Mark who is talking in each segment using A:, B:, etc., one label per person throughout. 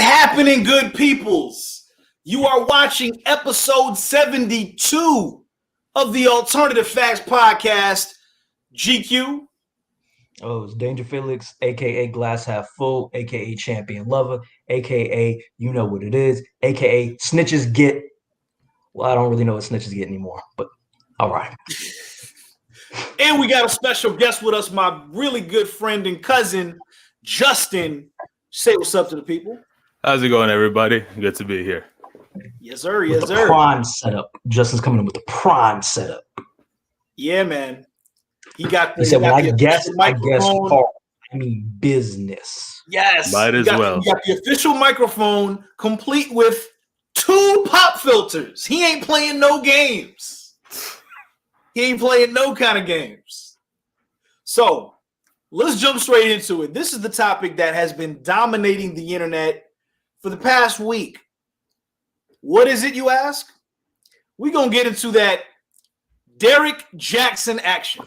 A: happening, good peoples? You are watching episode 72 of the Alternative Facts Podcast. GQ.
B: Oh, it's Danger Felix, aka Glass Half Full, aka Champion Lover, aka you know what it is, aka Snitches Get. Well, I don't really know what snitches get anymore, but all right.
A: And we got a special guest with us, my really good friend and cousin, Justin. Say what's up to the people.
C: How's it going, everybody? Good to be here.
A: Yes, sir.
B: With
A: Yes,
B: the
A: sir.
B: prime setup. Justin's coming in with the prime setup.
A: Yeah, man. He got the.
B: He said, "When I guess
A: microphone.
B: hard, I mean business."
A: Yes,
C: Might as well.
A: He got the official microphone, complete with 2 pop filters. He ain't playing no games. He ain't playing no kind of games. So let's jump straight into it. This is the topic that has been dominating the internet for the past week. What is it, you ask? We're going to get into that Derek Jackson action.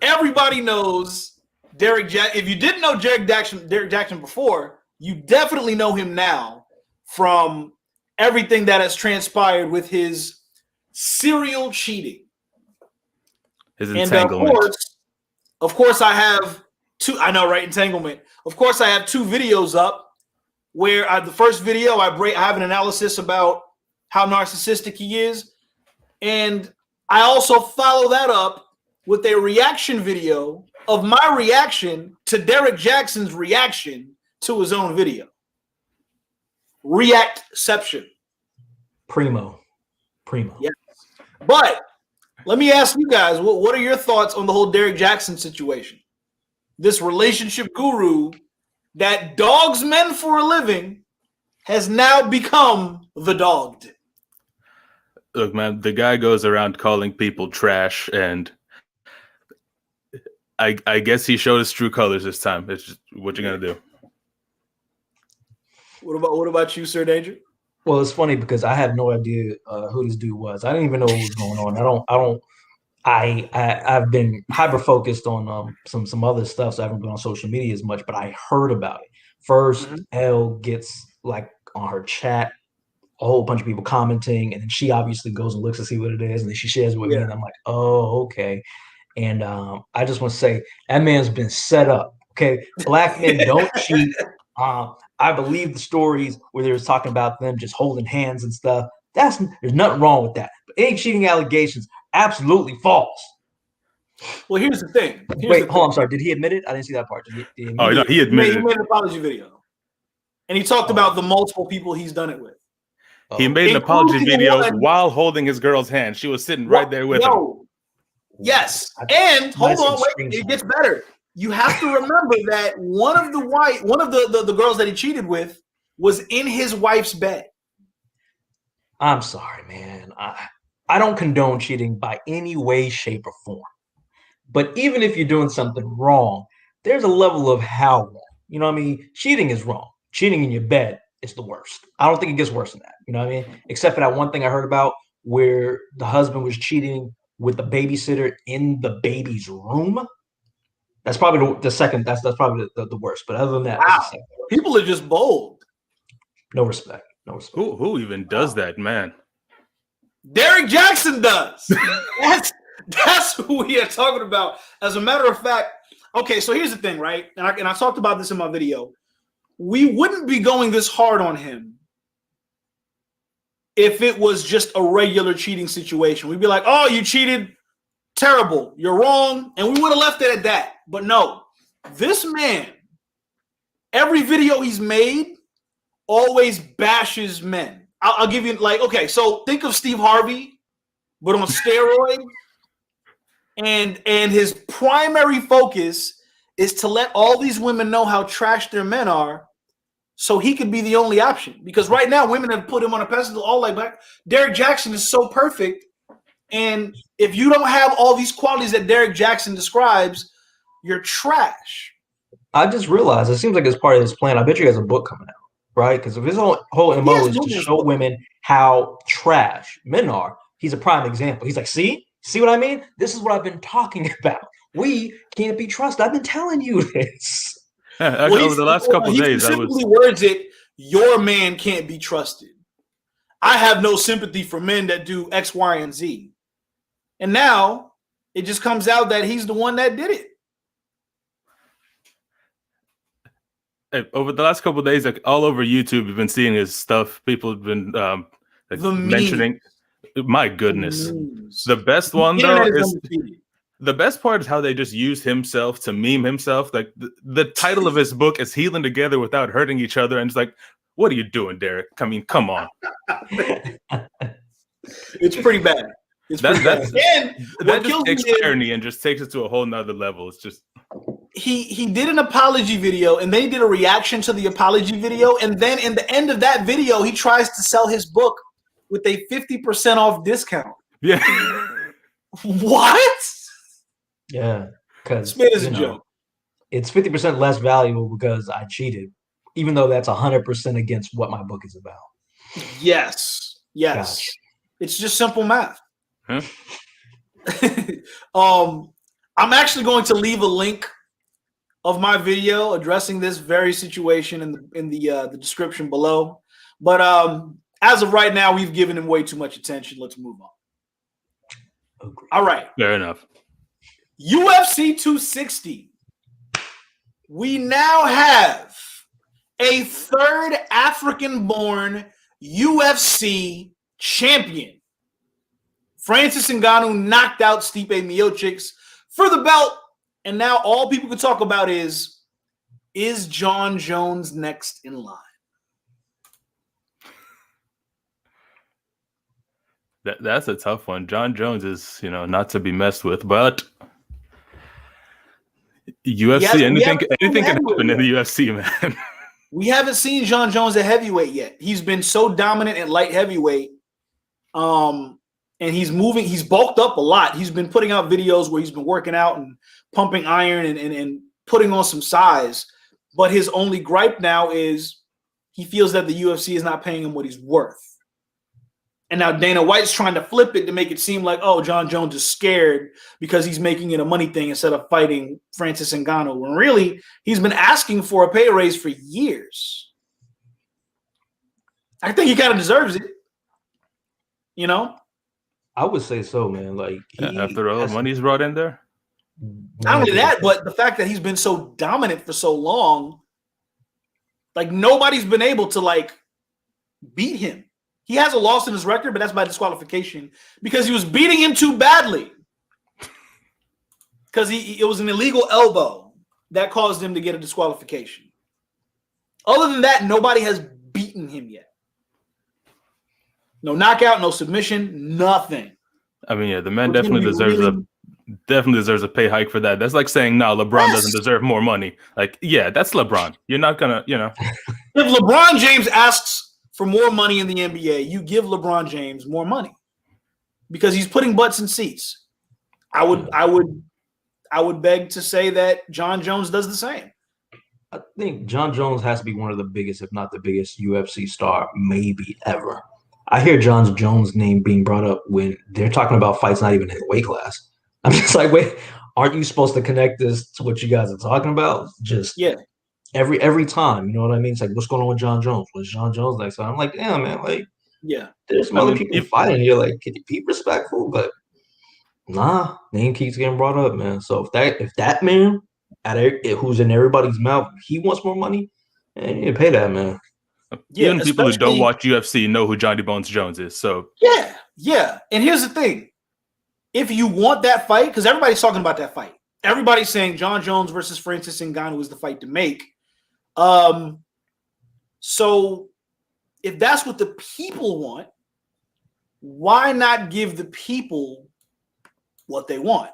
A: Everybody knows Derek Jackson. If you didn't know Derek Jackson before, you definitely know him now from everything that has transpired with his serial cheating.
C: His entanglement.
A: And of course, I have 2. I know, right? Entanglement. Of course, I have 2 videos up where the first video I have an analysis about how narcissistic he is, and I also follow that up with a reaction video of my reaction to Derek Jackson's reaction to his own video. Reactception.
B: Primo.
A: Yes. But let me ask you guys, what are your thoughts on the whole Derek Jackson situation? This relationship guru that dogs men for a living has now become the dogged.
C: Look, man, the guy goes around calling people trash, and I guess he showed his true colors this time. It's just what you're gonna do.
A: What about you, Sir Danger?
B: Well, it's funny because I have no idea who this dude was. I didn't even know what was going on. I've been hyper focused on some other stuff, so I haven't been on social media as much. But I heard about it first. Elle gets like on her chat, a whole bunch of people commenting, and then she obviously goes and looks to see what it is, and then she shares it with me, and I'm like, oh, okay. And I just want to say that man's been set up. Okay, black men don't cheat. I believe the stories where they was talking about them just holding hands and stuff. There's nothing wrong with that. But any cheating allegations, absolutely false.
A: Well, here's the thing.
B: Hold on, I'm sorry. Did he admit it? I didn't see that part. Did he
C: Oh, no, he admitted
A: it. He made an apology video, and he talked about the multiple people he's done it with.
C: He made an apology video while holding his girl's hand. She was sitting right there with him.
A: Yes, and hold on, wait, it gets better. You have to remember that one of the girls that he cheated with was in his wife's bed.
B: I'm sorry, man. I don't condone cheating by any way, shape, or form. But even if you're doing something wrong, there's a level of how wrong. You know what I mean? Cheating is wrong. Cheating in your bed is the worst. I don't think it gets worse than that. You know what I mean? Except for that one thing I heard about where the husband was cheating with the babysitter in the baby's room. That's probably the second. That's probably the worst. But other than that,
A: wow. People are just bold.
B: No respect. No respect.
C: Who even does that, man?
A: Derek Jackson does. that's who we are talking about. As a matter of fact, okay. So here's the thing, right? And I talked about this in my video. We wouldn't be going this hard on him if it was just a regular cheating situation. We'd be like, oh, you cheated. Terrible. You're wrong. And we would have left it at that. But no, this man, every video he's made always bashes men. I'll give you okay, so think of Steve Harvey, but on steroids. And his primary focus is to let all these women know how trash their men are so he could be the only option. Because right now, women have put him on a pedestal all like that. Derek Jackson is so perfect. And if you don't have all these qualities that Derek Jackson describes, you're trash.
B: I just realized it seems like it's part of his plan. I bet you has a book coming out, right? Because if his whole MO is to show women how trash men are, he's a prime example. He's like, see what I mean? This is what I've been talking about. We can't be trusted. I've been telling you this.
C: Actually, over the last couple
A: he
C: days,
A: specifically words it, your man can't be trusted. I have no sympathy for men that do X, Y, and Z. And now it just comes out that he's the one that did it.
C: Over the last couple of days, like all over YouTube, you've been seeing his stuff. People have been mentioning. My goodness, the best one though is the best part is how they just use himself to meme himself. Like the title of his book is "Healing Together Without Hurting Each Other," and it's like, what are you doing, Derek? I mean, come on.
A: It's pretty bad.
C: That just takes irony and just takes it to a whole nother level. It's just.
A: He did an apology video, and then he did a reaction to the apology video, and then in the end of that video, he tries to sell his book with a 50% off discount.
C: Yeah.
A: What?
B: Yeah, because
A: it is a joke.
B: It's 50% less valuable because I cheated, even though that's 100% against what my book is about.
A: Yes.
B: Gosh.
A: It's just simple math.
C: Huh?
A: I'm actually going to leave a link of my video addressing this very situation in the description below. But as of right now, we've given him way too much attention. Let's move on.
B: Agreed.
A: All right.
C: Fair enough.
A: UFC 260. We now have a third African-born UFC champion. Francis Ngannou knocked out Stipe Miocic for the belt. And now all people can talk about is Jon Jones next in line?
C: That's a tough one. Jon Jones is, not to be messed with, but UFC, anything can happen in the UFC, man.
A: We haven't seen Jon Jones at heavyweight yet. He's been so dominant at light heavyweight. And he's bulked up a lot. He's been putting out videos where he's been working out and pumping iron and putting on some size. But his only gripe now is he feels that the UFC is not paying him what he's worth. And now Dana White's trying to flip it to make it seem like, oh, Jon Jones is scared because he's making it a money thing instead of fighting Francis Ngannou. When really, he's been asking for a pay raise for years. I think he kind of deserves it.
B: I would say so, man. Like
C: after all the money he's brought in there.
A: Not only that, but the fact that he's been so dominant for so long, like nobody's been able to beat him. He has a loss in his record, but that's by disqualification because he was beating him too badly. Because it was an illegal elbow that caused him to get a disqualification. Other than that, nobody has beaten him yet. No knockout, no submission, nothing.
C: I mean, yeah, the man definitely deserves a pay hike for that. That's like saying, no, LeBron doesn't deserve more money. Like, yeah, that's LeBron. You're not gonna,
A: If LeBron James asks for more money in the NBA, you give LeBron James more money because he's putting butts in seats. I would beg to say that Jon Jones does the same.
B: I think Jon Jones has to be one of the biggest, if not the biggest, UFC star maybe ever. I hear Jon Jones' name being brought up when they're talking about fights not even in weight class. I'm just like, wait, aren't you supposed to connect this to what you guys are talking about? Just every time, you know what I mean? It's like, what's going on with Jon Jones? What's Jon Jones like? So I'm like, damn, man, there's some other people fighting here. Like, can you be respectful? But nah, name keeps getting brought up, man. So if that man who's in everybody's mouth, he wants more money, and you need to pay that man.
C: Even people who don't watch UFC know who Johnny Bones Jones is. So
A: yeah. And here's the thing: if you want that fight, because everybody's talking about that fight, everybody's saying Jon Jones versus Francis Ngannou is the fight to make. So if that's what the people want, why not give the people what they want?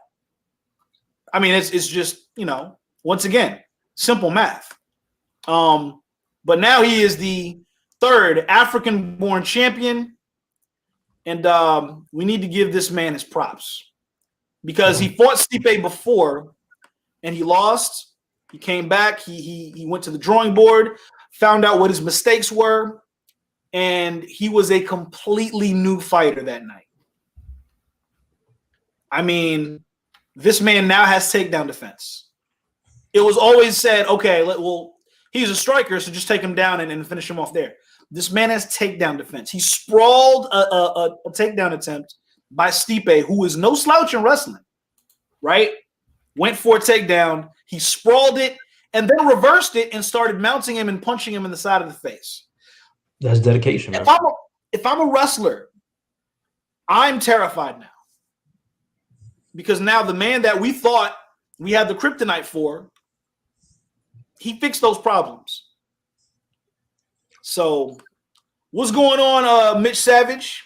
A: I mean, it's just once again, simple math. But now he is the third African-born champion, and we need to give this man his props because he fought Stipe before, and he lost. He came back. He went to the drawing board, found out what his mistakes were, and he was a completely new fighter that night. I mean, this man now has takedown defense. it was always said, okay, well, he's a striker, so just take him down and finish him off there. This man has takedown defense. He sprawled a takedown attempt by Stipe, who is no slouch in wrestling, right? Went for a takedown. He sprawled it and then reversed it and started mounting him and punching him in the side of the face.
B: That's dedication.
A: If I'm a wrestler, I'm terrified now. Because now the man that we thought we had the kryptonite for, he fixed those problems. So, what's going on, Mitch Savage?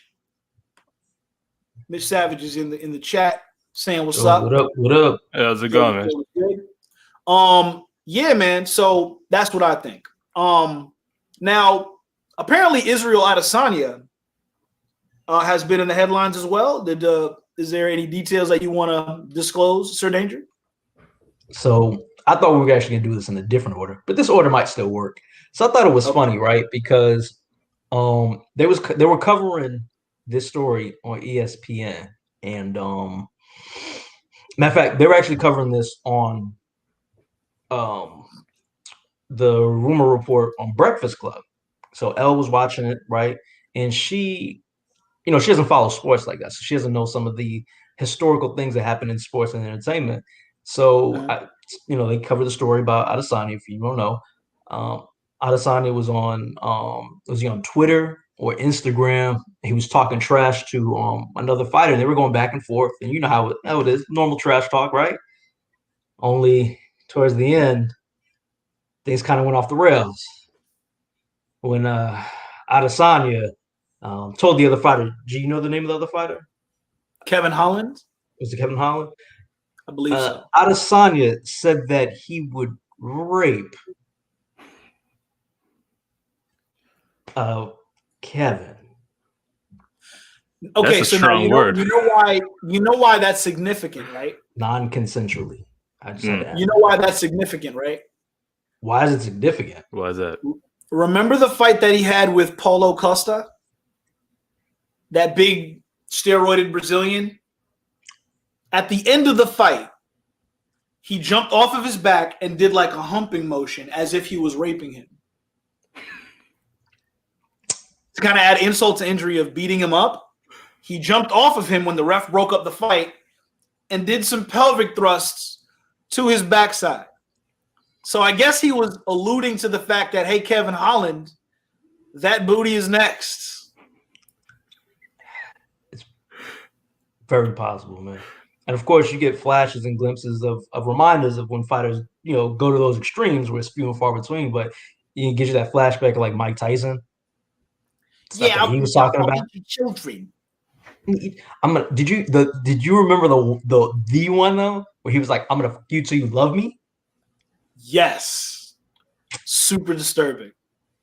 A: Mitch Savage is in the chat saying what's up.
B: What up? What up?
C: Hey, how's it going,
A: man? Yeah, man. So that's what I think. Now, apparently Israel Adesanya has been in the headlines as well. Is there any details that you want to disclose, Sir Danger?
B: So I thought we were actually gonna do this in a different order, but this order might still work. So I thought it was funny, right? Because they were covering this story on ESPN, and matter of fact, they were actually covering this on the Rumor Report on Breakfast Club. So Elle was watching it, right? And she doesn't follow sports like that, so she doesn't know some of the historical things that happen in sports and entertainment. So, they cover the story about Adesanya. If you don't know, Adesanya was on Twitter or Instagram. He was talking trash to another fighter. They were going back and forth, and you know how it is, normal trash talk, right? Only towards the end, things kind of went off the rails when Adesanya told the other fighter. Do you know the name of the other fighter?
A: Kevin Holland.
B: Was it Kevin Holland?
A: I believe so.
B: Adesanya said that he would rape Kevin.
A: Okay,
C: that's a
A: so now
C: word.
A: you know why that's significant, right?
B: Non-consensually. I just had to add.
A: You know why that's significant, right?
B: Why is it significant?
C: Why is that?
A: Remember the fight that he had with Paulo Costa? That big steroided Brazilian? At the end of the fight, he jumped off of his back and did like a humping motion as if he was raping him. To kind of add insult to injury of beating him up, he jumped off of him when the ref broke up the fight and did some pelvic thrusts to his backside. So I guess he was alluding to the fact that, hey, Kevin Holland, that booty is next.
B: It's very possible, man. And of course, you get flashes and glimpses of reminders of when fighters, go to those extremes where it's few and far between. But you can get you that flashback of like Mike Tyson.
A: Yeah,
B: he was talking about
A: children.
B: Did you remember the one though where he was like, "I'm gonna fuck you till you love me"?
A: Yes, super disturbing.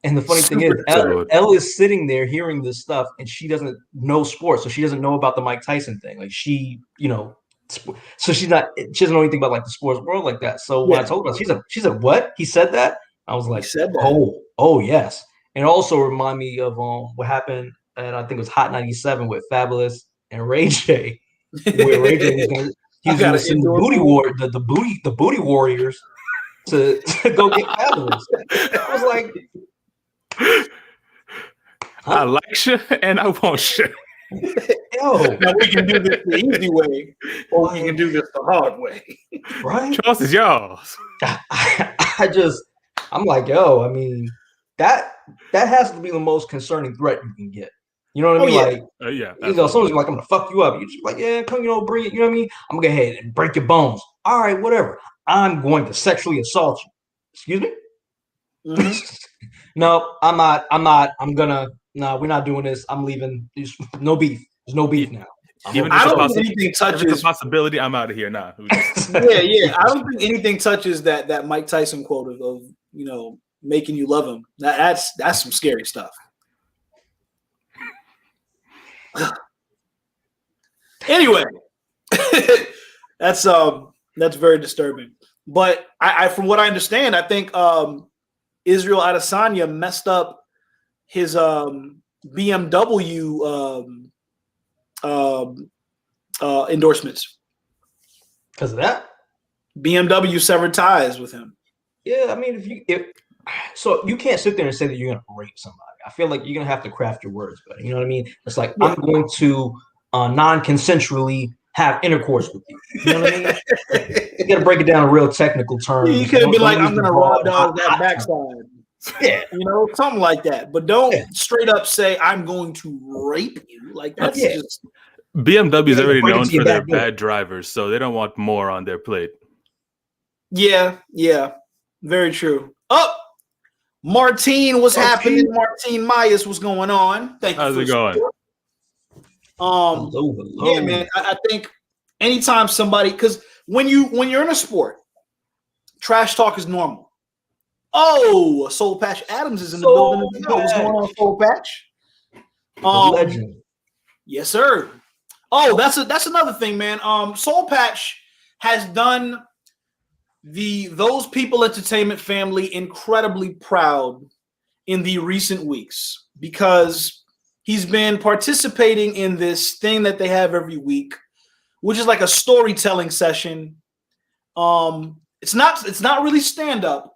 B: And the funny thing is, Elle is sitting there hearing this stuff, and she doesn't know sports, so she doesn't know about the Mike Tyson thing. Like she doesn't know anything about like the sports world like that. So when I told her, she said, "What? He said that?" I was like, "Oh yes." And it also remind me of what happened, and I think it was Hot 97 with Fabulous and Ray J, where Ray J was going to send the booty warriors to go get Fabulous. I was like,
C: I like shit and I want shit.
B: Yo,
A: now we can do this the easy way, or we can do this the hard way.
B: Right?
C: Choice is yours.
B: I'm like, yo, I mean, that has to be the most concerning threat you can get. You know what I mean?
C: Yeah.
B: Someone's like, I'm gonna fuck you up. You're just like, yeah, come, bring it. You know what I mean? I'm gonna go ahead and break your bones. All right, whatever. I'm going to sexually assault you. Excuse me? Mm-hmm. No, I'm not. No, we're not doing this. I'm leaving. There's no beef. There's no beef now.
A: I don't think anything touches
C: the possibility. I'm out of here now.
A: Yeah. I don't think anything touches that Mike Tyson quote of making you love him. That's some scary stuff. Anyway, that's very disturbing. But I from what I understand, I think Israel Adesanya messed up his BMW endorsements
B: because of that.
A: BMW severed ties with him.
B: Yeah, I mean, so you can't sit there and say that you're gonna rape somebody. I feel like you're gonna have to craft your words better. You know what I mean? It's like I'm going to non-consensually have intercourse with you. You know what I mean? You gotta break it down in real technical terms.
A: You could have been like, I'm gonna raw dog that backside. Yeah, something like that. But don't straight up say I'm going to rape you. Like that's just
C: BMW is already known for their bad drivers, so they don't want more on their plate.
A: Yeah, very true. Oh, Martine, what's happening? Martine Myers, what's going on? Thank you.
C: How's it going?
B: Hello.
A: Yeah, man. I think anytime somebody, because when you're in a sport, trash talk is normal. Oh, Soul Patch Adams is in the building. What's going on, Soul Patch?
B: Legend.
A: Yes, sir. Oh, that's another thing, man. Soul Patch has done those People Entertainment family incredibly proud in the recent weeks because he's been participating in this thing that they have every week, which is like a storytelling session. It's not really stand-up,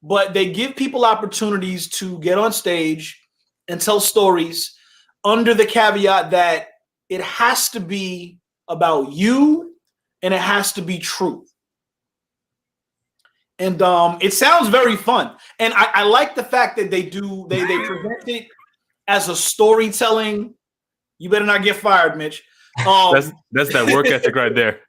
A: but they give people opportunities to get on stage and tell stories under the caveat that it has to be about you and it has to be true. And it sounds very fun. And I like the fact that they present it as a storytelling. You better not get fired, Mitch.
C: That's that work ethic right there.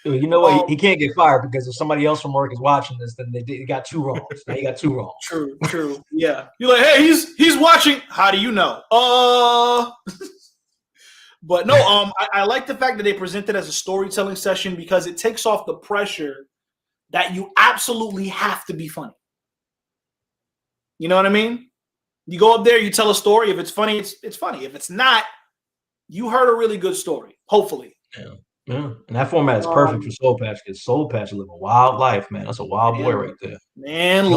B: You know what? He can't get fired because if somebody else from work is watching this, then they got two wrongs. They got two wrongs.
A: True. Yeah. You're like, hey, he's watching. How do you know? But no, I like the fact that they present it as a storytelling session because it takes off the pressure that you absolutely have to be funny. You know what I mean? You go up there, you tell a story. If it's funny, it's funny. If it's not, you heard a really good story. Hopefully.
B: Yeah. And that format is perfect for Soul Patch because Soul Patch live a wild life, man. That's a wild boy right there.
A: Man,
B: you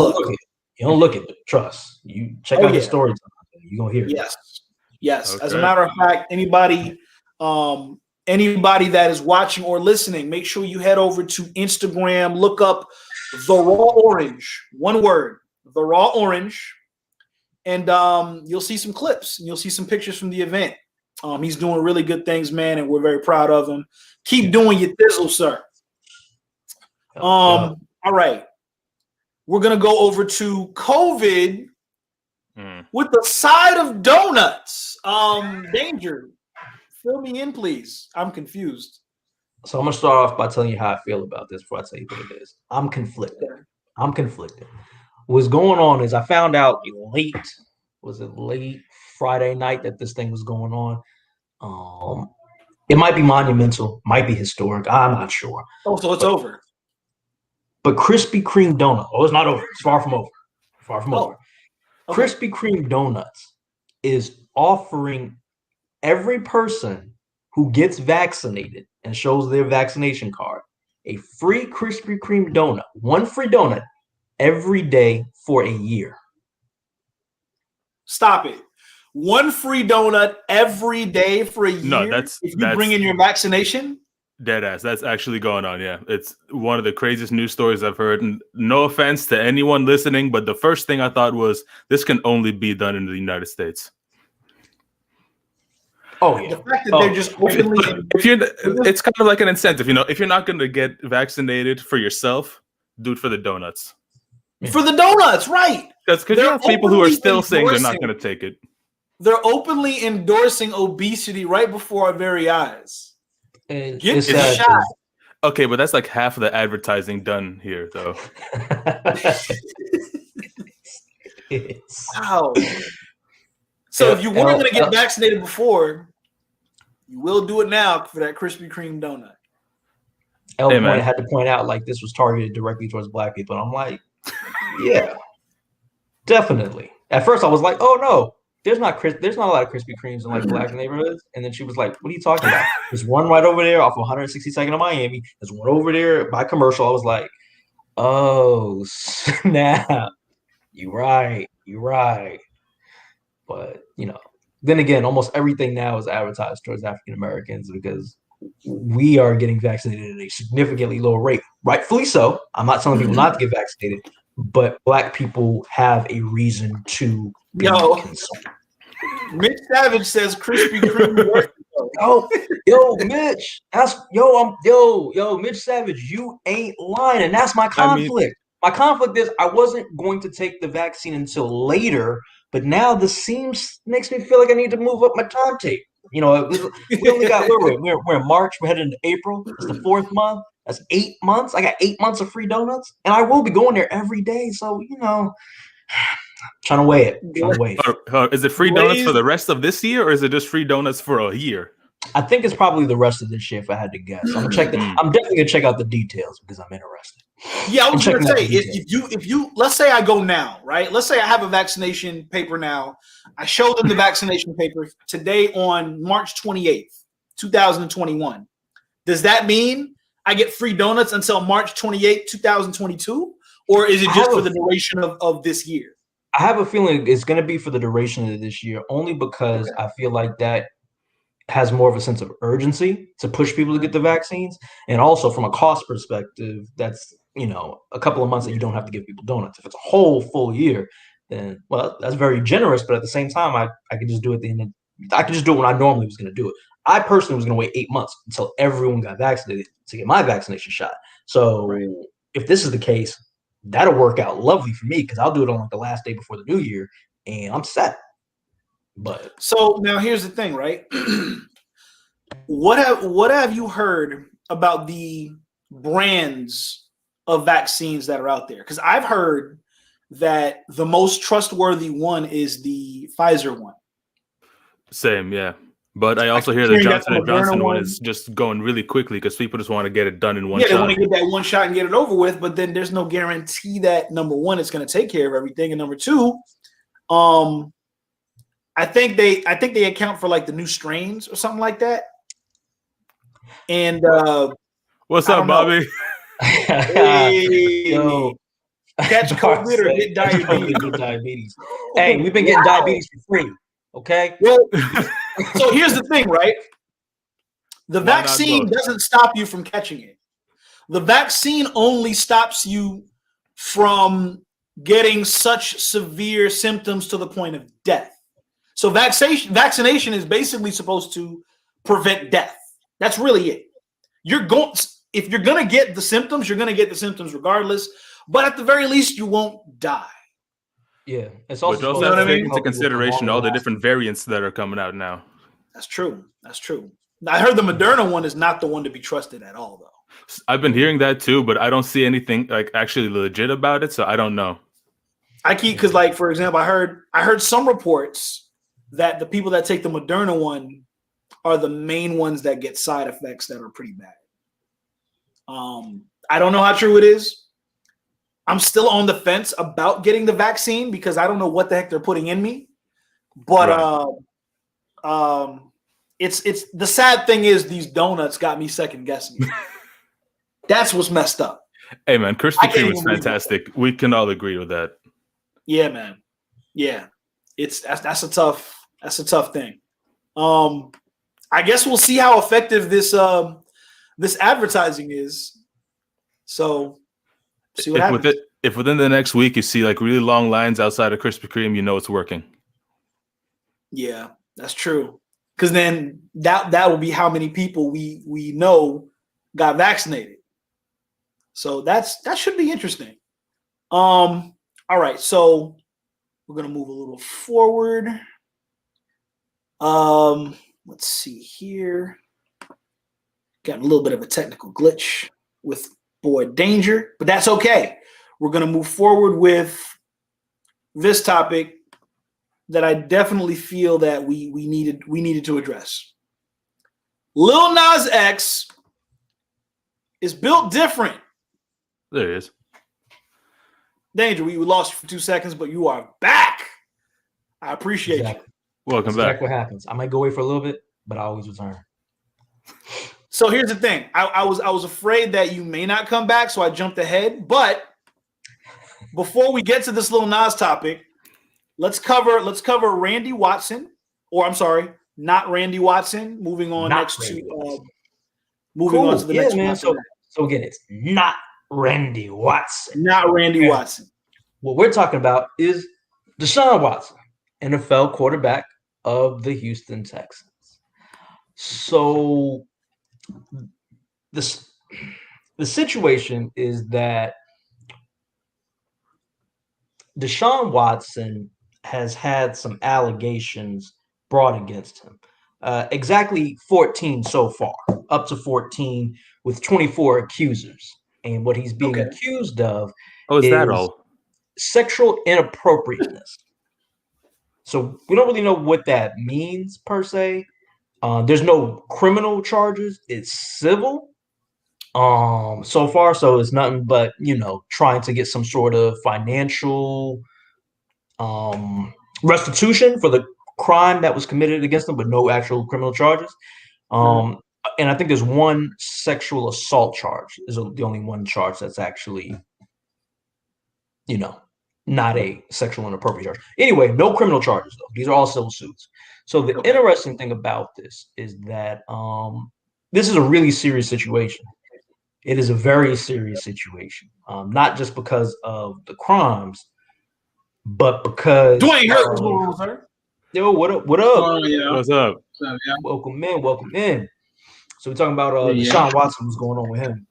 B: don't look at it. Trust. You check out his story. You're gonna hear it.
A: Yes. Okay. As a matter of fact, anybody that is watching or listening, make sure you head over to Instagram, look up The Raw Orange, one word, The Raw Orange, and you'll see some clips and you'll see some pictures from the event. He's doing really good things, man, and we're very proud of him. Keep doing your thizzle, sir. All right. We're going to go over to COVID with the side of donuts. Danger. Fill me in, please. I'm confused.
B: So I'm going to start off by telling you how I feel about this before I tell you what it is. I'm conflicted. What's going on is I found out late Friday night that this thing was going on. It might be monumental, might be historic. I'm not sure.
A: Oh, so it's over.
B: But Krispy Kreme donut. Oh, it's not over. It's far from over. Over. Okay. Krispy Kreme donuts is offering every person who gets vaccinated and shows their vaccination card a free Krispy Kreme donut, one free donut every day for a year.
A: Stop it. One free donut every day for a year?
C: No, that's
A: bring in your vaccination?
C: Deadass. That's actually going on, yeah. It's one of the craziest news stories I've heard. And no offense to anyone listening, but the first thing I thought was this can only be done in the United States.
B: Oh, yeah.
A: The fact that they're just openly...
C: It's kind of like an incentive, if you're not going to get vaccinated for yourself, do it for the donuts.
A: For the donuts, right.
C: Because you have people who are still saying they're not going to take it.
A: They're openly endorsing obesity right before our very eyes. Get the shot.
C: Okay, but that's like half of the advertising done here, though.
A: Wow. So if you weren't going to get vaccinated before, you will do it now for that Krispy Kreme donut.
B: Had to point out like this was targeted directly towards Black people. And I'm like, yeah, definitely. At first I was like, oh no. There's not a lot of Krispy Kremes in like Black neighborhoods. And then she was like, what are you talking about? There's one right over there off 162nd of Miami. There's one over there by Commercial. I was like, oh, snap. You're right. But, then again, almost everything now is advertised towards African Americans because we are getting vaccinated at a significantly lower rate. Rightfully so. I'm not telling people not to get vaccinated, but Black people have a reason to be concerned.
A: Mitch Savage says Krispy Kreme.
B: Yo, Mitch, Mitch Savage, you ain't lying, and that's my conflict. My conflict is I wasn't going to take the vaccine until later, but now this makes me feel like I need to move up my timetable. We only got we're in March, we're headed into April. It's the 4th month. That's 8 months. I got 8 months of free donuts, and I will be going there every day. So trying to weigh it. Is
C: it free donuts for the rest of this year, or is it just free donuts for a year?
B: I think it's probably the rest of this year if I had to guess. I'm definitely gonna check out the details because I'm interested.
A: Yeah, I was gonna say if you let's say I go now, right? Let's say I have a vaccination paper now. I show them the vaccination paper today on March 28th, 2021. Does that mean I get free donuts until March 28th, 2022? Or is it just for the duration of this year?
B: I have a feeling it's going to be for the duration of this year, only because I feel like that has more of a sense of urgency to push people to get the vaccines. And also from a cost perspective, that's, a couple of months that you don't have to give people donuts. If it's a whole full year, then, well, that's very generous. But at the same time, I could just do it I could just do it when I normally was going to do it. I personally was going to wait 8 months until everyone got vaccinated to get my vaccination shot. So if this is the case, that'll work out lovely for me because I'll do it on the last day before the new year and I'm set. But
A: so now here's the thing, right? What have you heard about the brands of vaccines that are out there? Because I've heard that the most trustworthy one is the Pfizer one.
C: Same, yeah. But I also hear the Johnson & Johnson one is just going really quickly because people just want to get it done in one shot.
A: Yeah, they want to get that one shot and get it over with, but then there's no guarantee that, number one, it's going to take care of everything, and number two, I think they account for the new strains or something like that. And
C: what's up, Bobby?
A: Hey, catch COVID or get
B: diabetes. Hey, we've been getting diabetes for free. Okay.
A: Well, so here's the thing, right? The vaccine doesn't stop you from catching it. The vaccine only stops you from getting such severe symptoms to the point of death. So vaccination is basically supposed to prevent death. That's really it. If you're going to get the symptoms, you're going to get the symptoms regardless. But at the very least, you won't die.
B: Yeah, it's also,
C: but also have to take into consideration all the different variants that are coming out now.
A: That's true. I heard the Moderna one is not the one to be trusted at all, though.
C: I've been hearing that too, but I don't see anything actually legit about it, so I don't know.
A: Because for example, I heard some reports that the people that take the Moderna one are the main ones that get side effects that are pretty bad. I don't know how true it is. I'm still on the fence about getting the vaccine because I don't know what the heck they're putting in me. But it's the sad thing is these donuts got me second guessing. That's what's messed up.
C: Hey man, Krispy Kreme is fantastic. We can all agree with that.
A: Yeah, man. Yeah, that's a tough thing. I guess we'll see how effective this advertising is. So. See what happens.
C: If within the next week you see really long lines outside of Krispy Kreme, you know it's working. Yeah,
A: that's true. Because then that will be how many people we know got vaccinated. So that should be interesting. All right, so we're gonna move a little forward. Let's see here. Got a little bit of a technical glitch with Boy Danger, but that's okay. We're going to move forward with this topic that I definitely feel that we needed to address. Lil Nas X is built different.
C: There it is.
A: Danger, we lost you for 2 seconds, but you are back. I appreciate you.
C: Welcome back.
B: Exactly what happens. I might go away for a little bit, but I always return.
A: So here's the thing. I was afraid that you may not come back, so I jumped ahead. But before we get to this Lil Nas topic, let's cover Randy Watson, or I'm sorry, not Randy Watson. Moving on next to moving on to the next one.
B: So again, it's not Randy Watson.
A: Not Randy Watson.
B: What we're talking about is Deshaun Watson, NFL quarterback of the Houston Texans. So the situation is that Deshaun Watson has had some allegations brought against him. Exactly 14 so far, up to 14 with 24 accusers. And what he's being accused of
C: is that all?
B: Sexual inappropriateness. So we don't really know what that means per se. There's no criminal charges. It's civil. So far, so it's nothing but, trying to get some sort of financial restitution for the crime that was committed against them, but no actual criminal charges. And I think there's one sexual assault charge is the only one charge that's actually, not a sexual inappropriate charge. Anyway, no criminal charges, though. These are all civil suits. So the interesting thing about this is that this is a really serious situation. It is a very serious situation, not just because of the crimes, but because
A: Dwayne Hurt was going on, sir.
B: Yo, what up? What up?
D: Oh, yeah.
C: What's up?
B: Welcome in. So we're talking about Deshaun Watson, what's going on with him.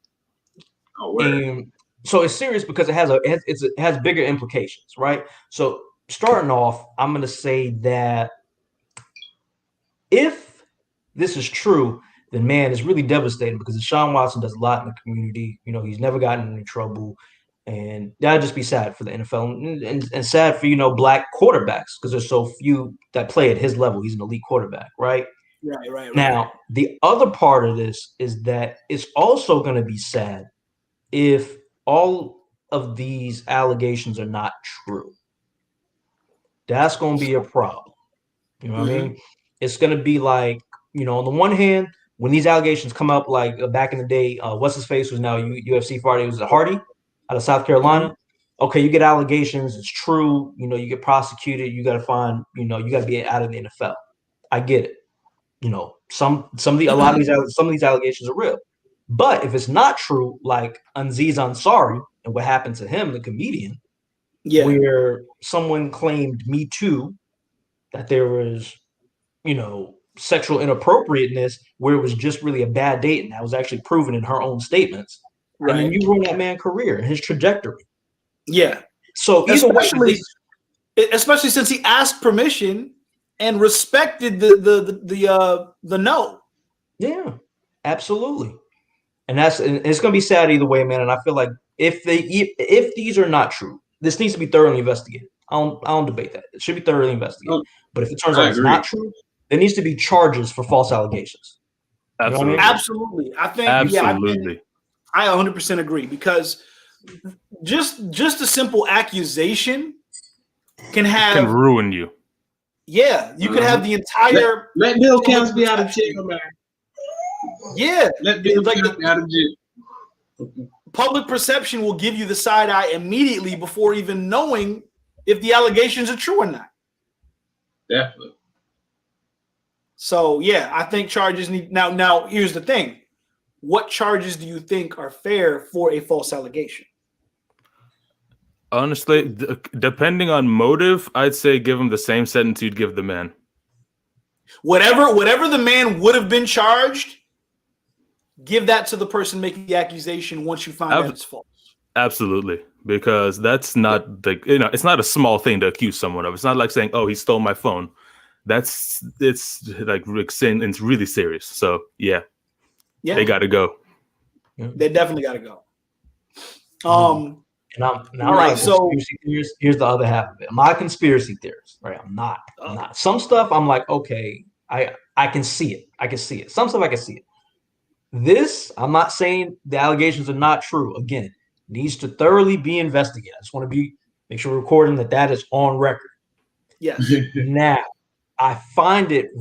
B: And so it's serious because it has bigger implications, right? So starting off, I'm going to say that if this is true, then man, it's really devastating because Deshaun Watson does a lot in the community. He's never gotten in any trouble. And that'd just be sad for the NFL and sad for, Black quarterbacks because there's so few that play at his level. He's an elite quarterback, right?
A: Right.
B: Now, the other part of this is that it's also going to be sad if all of these allegations are not true. That's going to be a problem. You know what I mean? It's going to be like, on the one hand, when these allegations come up, like back in the day, what's his face was now UFC fighter, it was Hardy out of South Carolina. Okay, you get allegations, it's true, you get prosecuted, you got to find, you got to be out of the NFL. I get it. Some of these allegations are real. But if it's not true, like Aziz Ansari and what happened to him, the comedian, where someone claimed Me Too, that there was, sexual inappropriateness where it was just really a bad date, and that was actually proven in her own statements. Right. And then you ruin that man's career and his trajectory.
A: Yeah.
B: So
A: especially since he asked permission and respected the no.
B: Yeah, absolutely. And it's going to be sad either way, man. And I feel like if these are not true, this needs to be thoroughly investigated. I don't debate that. It should be thoroughly investigated. But if it turns out it's not true, there needs to be charges for false allegations.
C: Absolutely.
A: You know what I mean? Absolutely. I think
C: absolutely.
A: I 100% agree because just a simple accusation can
C: ruin you.
A: Yeah, you could have the entire.
D: Let Bill Cosby out of jail, man.
A: Yeah,
D: let Bill Cosby out of jail.
A: Public perception will give you the side eye immediately before even knowing if the allegations are true or not.
D: Definitely.
A: So yeah, I think charges need now. Here's the thing: what charges do you think are fair for a false allegation?
C: Honestly, depending on motive, I'd say give him the same sentence you'd give the man.
A: Whatever the man would have been charged, give that to the person making the accusation once you find out it's false.
C: Absolutely, because that's not it's not a small thing to accuse someone of. It's not like saying, "Oh, he stole my phone." It's like Rick saying it's really serious. So yeah, they got to go.
A: They definitely got to go.
B: And I'm right. So here's the other half of it. I'm not a conspiracy theorist, right? I'm not. Some stuff I'm like, okay, I can see it. I can see it. Some stuff I can see it. This, I'm not saying the allegations are not true. Again, needs to thoroughly be investigated. I just want to make sure we're recording that is on record.
A: Yes.
B: Now, I find it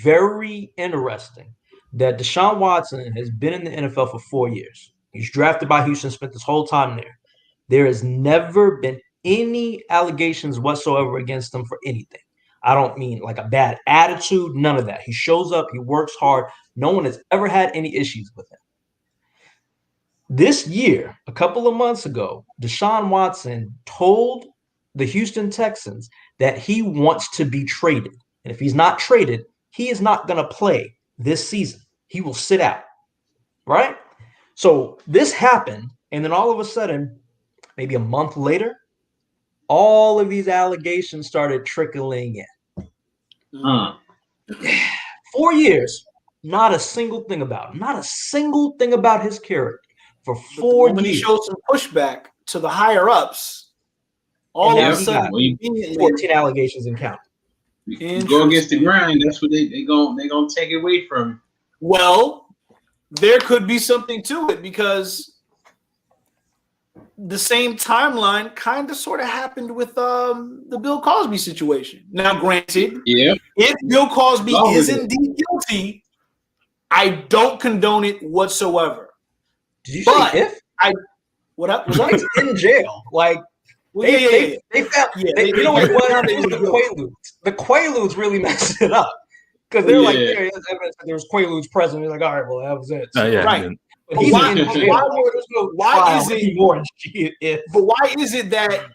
B: very interesting that Deshaun Watson has been in the NFL for 4 years. He's drafted by Houston, spent this whole time there. There has never been any allegations whatsoever against him for anything. I don't mean like a bad attitude, none of that. He shows up, he works hard. No one has ever had any issues with him. This year, a couple of months ago, Deshaun Watson told the Houston Texans that he wants to be traded. And if he's not traded, he is not going to play this season. He will sit out, right? So this happened, and then all of a sudden, maybe a month later, all of these allegations started trickling in. 4 years, not a single thing about him, not a single thing about his character for 4 years.
A: When he showed some pushback to the higher ups, all of a sudden,
B: 14 allegations and count.
D: You go against the grind, that's what they gonna take it away from you.
A: Well, there could be something to it because the same timeline kind of sort of happened with the Bill Cosby situation. Now, granted, if Bill Cosby is indeed guilty, I don't condone it whatsoever.
B: Did you say if?
A: What up?
B: Was I in jail? Like, they found, you know what it was? It was the Quaaludes. The Quaaludes really messed it up because they're like, there was Quaaludes present. They're like, all right, well, that was it. So,
A: right.
B: But he's in jail.
A: Why is it that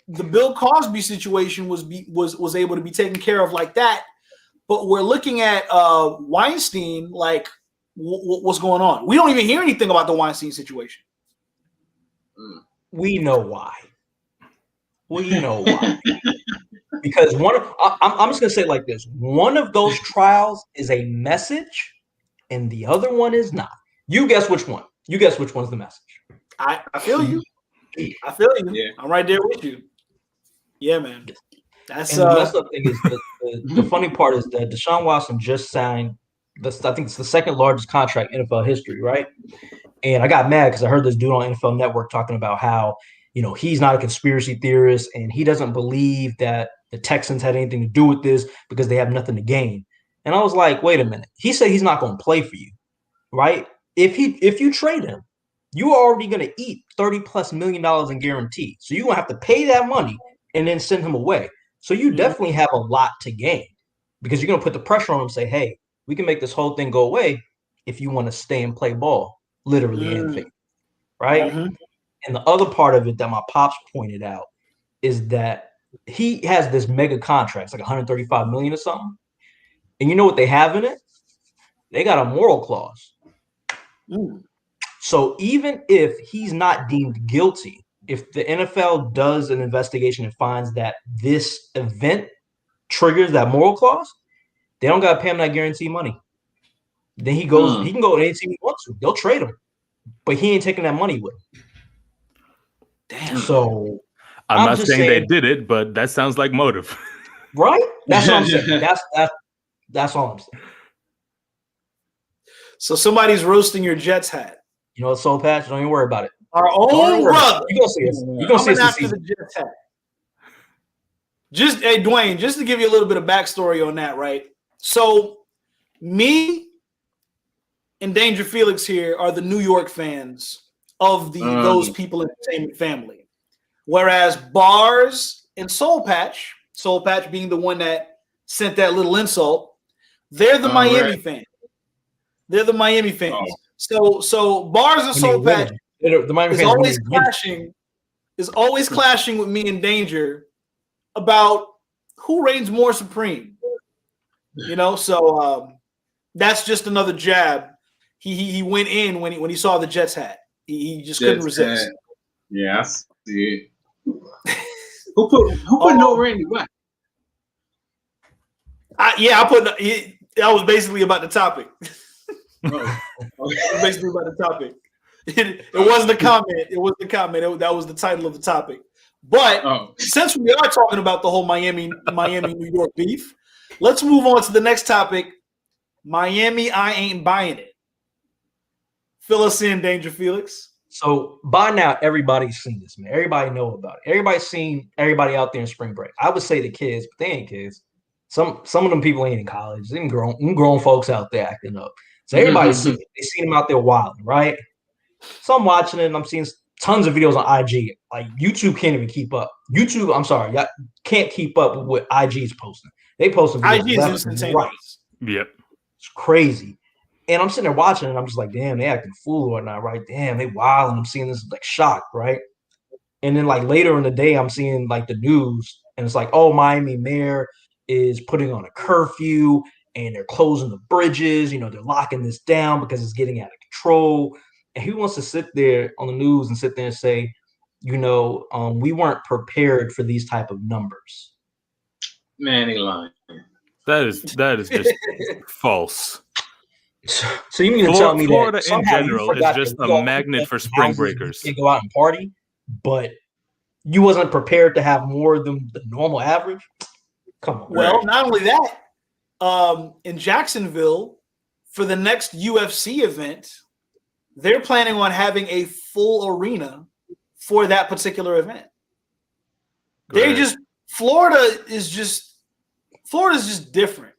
A: the Bill Cosby situation was able to be taken care of like that, but we're looking at Weinstein like what's going on? We don't even hear anything about the Weinstein situation.
B: We know why. Because I'm just gonna say it like this: one of those trials is a message, and the other one is not. You guess which one. You guess which one's the message.
A: I feel you. I feel you. Yeah. I'm right there with you. Yeah, man. That's
B: and the messed up thing is the funny part is that Deshaun Watson just signed. I think it's the second largest contract in NFL history, right? And I got mad because I heard this dude on NFL Network talking about how, he's not a conspiracy theorist and he doesn't believe that the Texans had anything to do with this because they have nothing to gain. And I was like, wait a minute. He said he's not going to play for you, right? If you trade him, you are already going to eat $30+ million in guarantee. So you're going to have to pay that money and then send him away. So you definitely have a lot to gain because you're going to put the pressure on him and say, hey, we can make this whole thing go away if you want to stay and play ball, literally and fake, right? And the other part of it that my pops pointed out is that he has this mega contract, it's like $135 million or something. And you know what they have in it? They got a moral clause. So even if he's not deemed guilty, if the NFL does an investigation and finds that this event triggers that moral clause, they don't got to pay him that guarantee money. Then he goes, he can go to any team he wants to. They'll trade him, but he ain't taking that money with him.
A: Damn.
B: So
C: I'm not saying they did it, but that sounds like motive,
B: right? That's what I'm saying. That's all I'm saying.
A: So somebody's roasting your Jets hat.
B: You know what, Soul Patch? Don't even worry about it.
A: Our own brother.
B: You gonna see it. You gonna see it
A: after the Jets hat. Hey, Dwayne, just to give you a little bit of backstory on that, right? So me and Danger Felix here are the New York fans of those people entertainment family. Whereas Bars and Soul Patch being the one that sent that little insult, they're the Miami fans. They're the Miami fans. So Bars and Soul Patch is always clashing with me and Danger about who reigns more supreme. So that's just another jab. He went in when he saw the Jets hat. He just couldn't resist.
D: Hat. Yeah, I see it. Who put no Randy White?
A: I put. That was basically about the topic. Basically about the topic. It wasn't a comment. It was the comment. That was the title of the topic. But since we are talking about the whole Miami New York beef, let's move on to the next topic. Miami, I ain't buying it. Fill us in, Danger Felix.
B: So by now, everybody's seen this, man. Everybody know about it. Everybody's seen everybody out there in spring break. I would say the kids, but they ain't kids. Some of them people ain't in college. Them grown folks out there acting up. So everybody's seen it. They seen them out there wilding, right? So I'm watching it and I'm seeing tons of videos on IG. Like YouTube can't even keep up. YouTube, I'm sorry, y'all can't keep up with what IG's posting. They posting videos
A: IG is instantaneous.
B: Right.
C: Yep.
B: It's crazy. And I'm sitting there watching, and I'm just like, damn, they acting fool or not, right? Damn, they wild, and I'm seeing this like shocked, right? And then like later in the day, I'm seeing like the news, and it's like, oh, Miami mayor is putting on a curfew, and they're closing the bridges. You know, they're locking this down because it's getting out of control. And he wants to sit there on the news and sit there and say, you know, we weren't prepared for these type of numbers.
D: Man, he lying.
C: That is just false.
B: So you mean to tell me
C: Florida
B: that
C: in general is just a magnet for spring breakers?
B: You can go out and party, but you wasn't prepared to have more than the normal average? Come on.
A: Well, not only that, in Jacksonville, for the next UFC event, they're planning on having a full arena for that particular event. Florida's just different.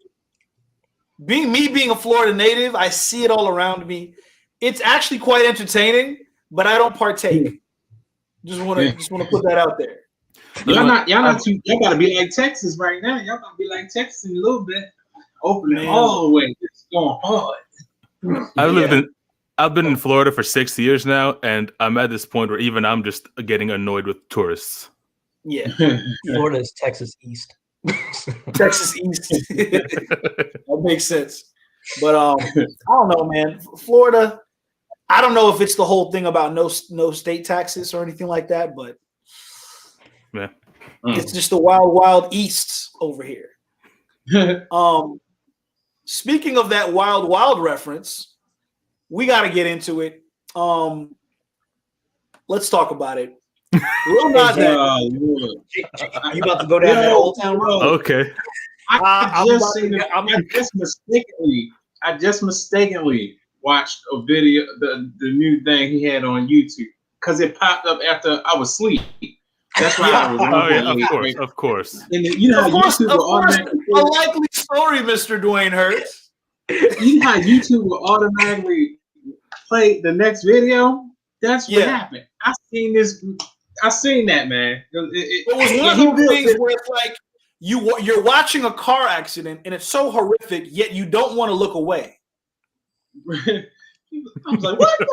A: Being a Florida native, I see it all around me. It's actually quite entertaining, but I don't partake. Just want to put that out there.
D: Y'all gotta be like Texas right now. Y'all gotta be like Texas in a little bit. Opening all the way. It's going hard.
C: I've been in Florida for 6 years now, and I'm at this point where even I'm just getting annoyed with tourists.
A: Yeah.
B: Florida is Texas East.
A: Texas East. That makes sense. But I don't know, man. Florida, I don't know if it's the whole thing about no state taxes or anything like that, but
C: yeah,
A: it's just the wild, wild East over here. Speaking of that wild, wild reference, we got to get into it. Let's talk about it. Lil Nas X.
B: You about to go down that Old Town Road?
C: Okay.
D: I just mistakenly watched a video, the new thing he had on YouTube, because it popped up after I was asleep. That's why I was.
C: Of course.
D: And you know, YouTube will automatically.
A: A likely story, Mr. Dwayne Hurt.
D: You know how YouTube will automatically play the next video? That's what happened. I seen that, man.
A: It was one of those things where it's like you're watching a car accident and it's so horrific, yet you don't want to look away.
D: I was like, what the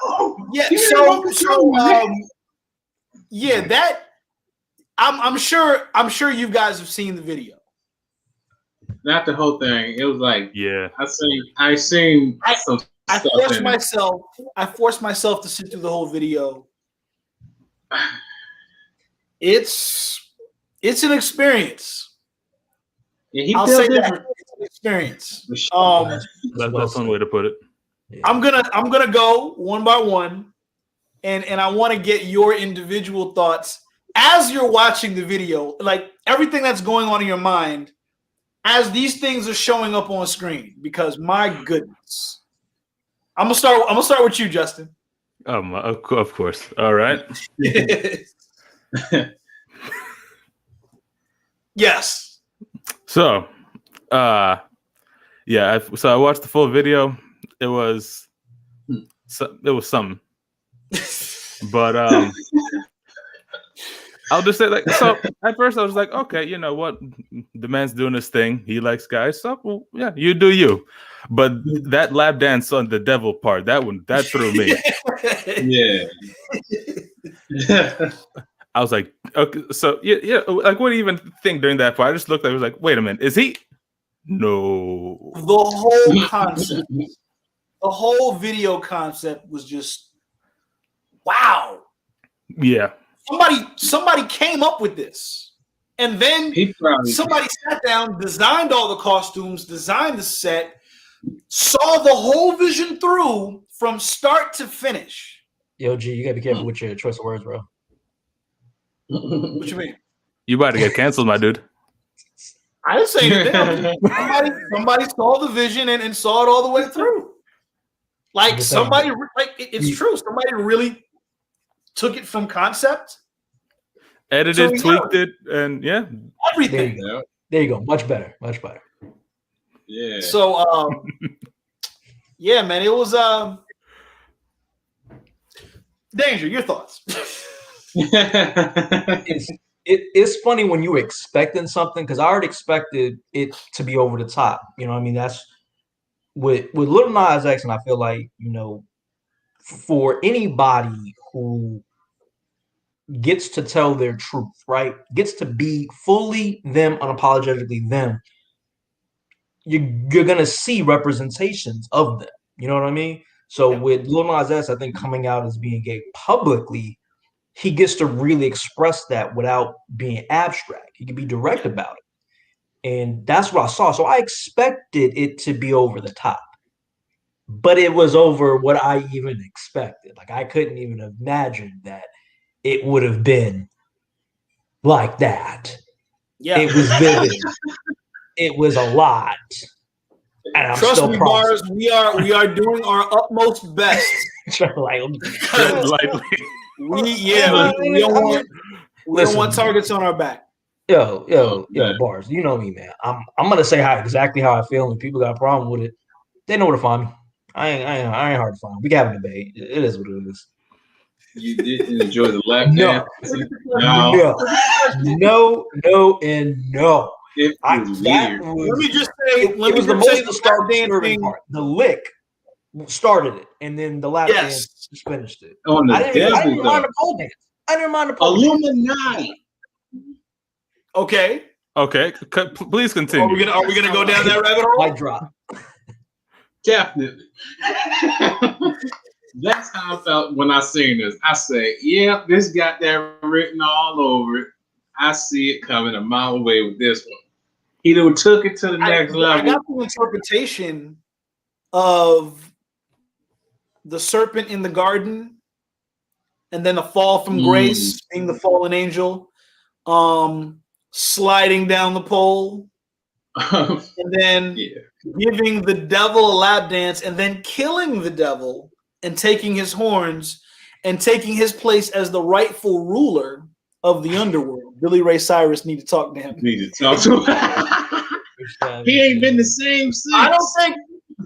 D: fuck?
A: Yeah, that I'm sure you guys have seen the video.
D: Not the whole thing. It was like,
C: yeah,
D: I seen some
A: I
D: stuff
A: forced myself to sit through the whole video. It's an experience.
D: Yeah,
A: I'll say that it's an experience.
C: That's one way to put it.
A: I'm gonna go one by one, and I want to get your individual thoughts as you're watching the video, like everything that's going on in your mind as these things are showing up on screen. Because my goodness, I'm gonna start with you, Justin.
C: Of course. All right.
A: Yes.
C: So, I watched the full video. It was something, but I'll just say, like, so at first I was like, okay, you know what, the man's doing his thing. He likes guys, so well, yeah, you do you. But that lap dance on the devil part, that threw me.
D: Yeah.
C: I was like, okay, so yeah, like, what do you even think during that part? I just looked, I was like, wait a minute, is he? No.
A: The whole concept, the whole video concept was just wow.
C: Yeah.
A: Somebody came up with this, and then somebody sat down, designed all the costumes, designed the set, saw the whole vision through from start to finish.
B: Yo, G, you gotta be careful with your choice of words, bro.
A: What you mean?
C: You about to get canceled, my dude.
A: I didn't say anything. somebody saw the vision and saw it all the way through. Like somebody, like it's true. Somebody really took it from concept,
C: edited, tweaked it, and yeah,
A: everything.
B: There you go. Much better.
D: Yeah.
A: So, yeah, man, it was Danger. Your thoughts?
B: It's funny when you were expecting something, because I already expected it to be over the top. You know what I mean? with Lil Nas X, and I feel like, for anybody who gets to tell their truth, right, gets to be fully them, unapologetically them, you're gonna see representations of them. You know what I mean? So with Lil Nas X, I think coming out as being gay publicly, he gets to really express that without being abstract. He can be direct about it. And that's what I saw. So I expected it to be over the top, but it was over what I even expected. Like, I couldn't even imagine that it would have been like that. Yeah. It was vivid. It was a lot. And I'm
A: Trust
B: still
A: me, Bars, we are doing our utmost best.
B: We
A: don't want targets on our back.
B: Yo, Bars, you know me, man. I'm gonna say exactly how I feel, and people got a problem with it, they know where to find me. I ain't hard to find. We can have a debate. It is what it is.
D: You didn't enjoy the lap dance?
B: No, and no.
D: It was weird.
A: Let me just say,
B: it was the most disturbing part. The lick started it, and then the lap dance just finished it. I didn't mind the pole dance. I didn't mind the pole dance.
D: Illuminati.
A: Okay.
C: Please continue.
A: Are we gonna go down that rabbit hole?
B: Mic drop.
D: Definitely. That's how I felt when I seen this. I said, yeah, this got that written all over it. I see it coming a mile away with this one. He took it to the next level.
A: I got the interpretation of the serpent in the garden, and then the fall from grace, being the fallen angel, sliding down the pole, and then giving the devil a lap dance, and then killing the devil and taking his horns and taking his place as the rightful ruler of the underworld. Billy Ray Cyrus need to talk to him.
D: He ain't been the same since.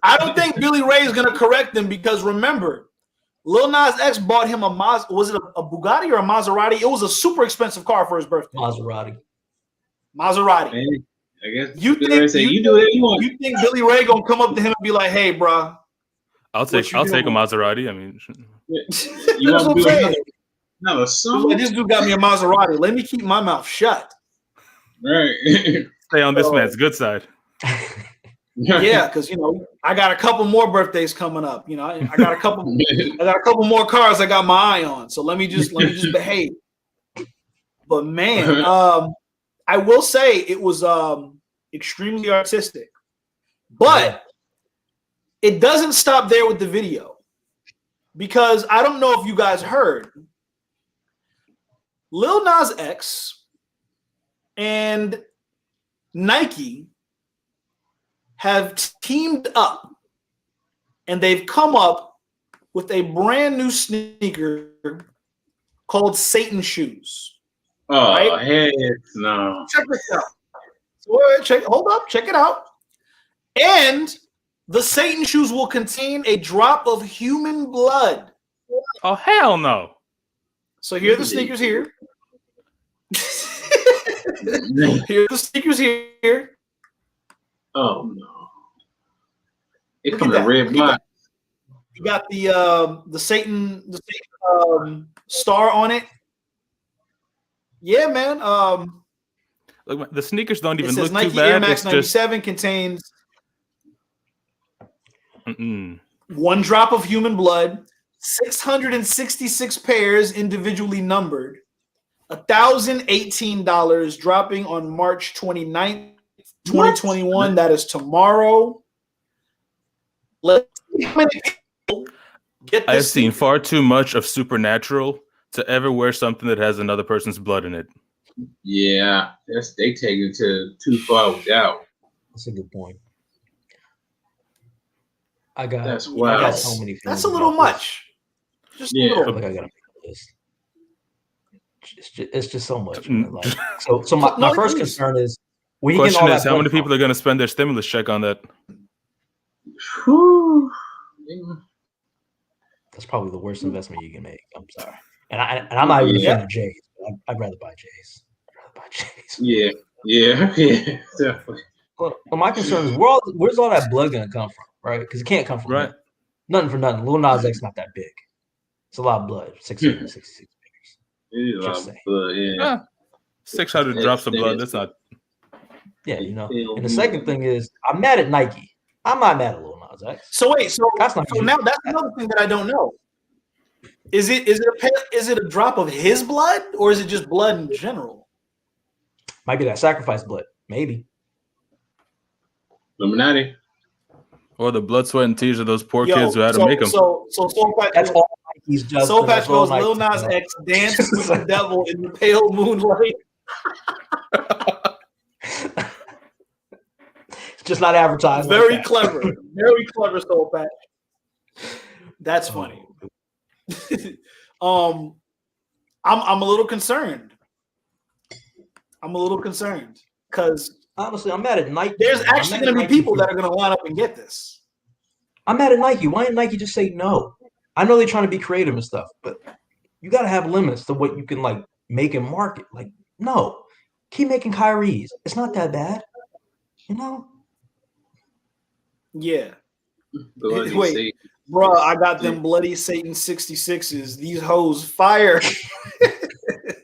A: I don't think Billy Ray is gonna correct him, because remember, Lil Nas X bought him was it a Bugatti or a Maserati? It was a super expensive car for his birthday.
B: Maserati.
D: Man, I guess
A: you think Billy Ray gonna come up to him and be like, "Hey, bro,
C: I'll take a Maserati." I mean,
D: you want to do another song?
A: This dude got me a Maserati. Let me keep my mouth shut.
D: Right.
C: Stay on this man's good side.
A: Yeah, because I got a couple more birthdays coming up. I got a couple more cars I got my eye on. So let me just behave. But man, I will say it was extremely artistic. But it doesn't stop there with the video, because I don't know if you guys heard, Lil Nas X and Nike have teamed up, and they've come up with a brand new sneaker called Satan Shoes.
D: Oh, right? Heck no.
A: Check this out. Hold up, check it out. And the Satan Shoes will contain a drop of human blood.
C: Oh, hell no.
A: So here are the sneakers here. Here are the sneakers here.
D: Oh no. It comes in a red box.
A: You got the Satan star on it. Yeah, man.
C: Look, the sneakers don't even look
A: Nike
C: too bad.
A: Air Max 97 contains one drop of human blood, 666 pairs individually numbered, $1,018, dropping on March 29th, 2021. What? That is tomorrow. Let's see how many people get this.
C: I've seen far too much of Supernatural to ever wear something that has another person's blood in it.
D: Yeah, they take it too far without.
B: That's a good point.
D: That's
B: so many.
A: That's a little much. Just a little.
B: I gotta make a list. It's just so much. Like, so my first concern is,
C: question is, how many people are going to spend their stimulus check on that?
B: That's probably the worst investment you can make. I'm sorry, and I'm not even a fan of J's. I'd rather buy J's.
D: Yeah, definitely.
B: Well, my concern is where's all that blood gonna come from, right? Because it can't come from
C: Right.
B: him. Nothing for nothing. Lil Nas X not that big. It's a lot of blood. 666 figures. Just saying.
D: Yeah.
C: 600 drops of blood. That's not.
B: Yeah, you know. And the second thing is, I'm mad at Nike. I'm not mad at Lil Nas X.
A: So wait, so
B: That's not
A: now that's another thing that I don't know. Is it a drop of his blood, or is it just blood in general?
B: Might be that sacrifice blood, maybe.
D: Illuminati.
C: Or the blood, sweat, and tears of those poor kids who had to make them.
A: So
B: that's all Nike's just.
A: Soul Patch goes, Lil Nas X danced with the devil in the pale moonlight.
B: It's just not advertised.
A: Very clever. Very clever, Soul Patch. That's funny. I'm a little concerned. Because
B: honestly, I'm mad at Nike.
A: There's actually going to be people that are going to line up and get this.
B: I'm mad at Nike. Why didn't Nike just say no? I know they're trying to be creative and stuff, but you got to have limits to what you can like make and market. Like, no, keep making Kyrie's. It's not that bad, you know.
A: Yeah. Wait, bro, I got them bloody Satan 66s. These hoes fire.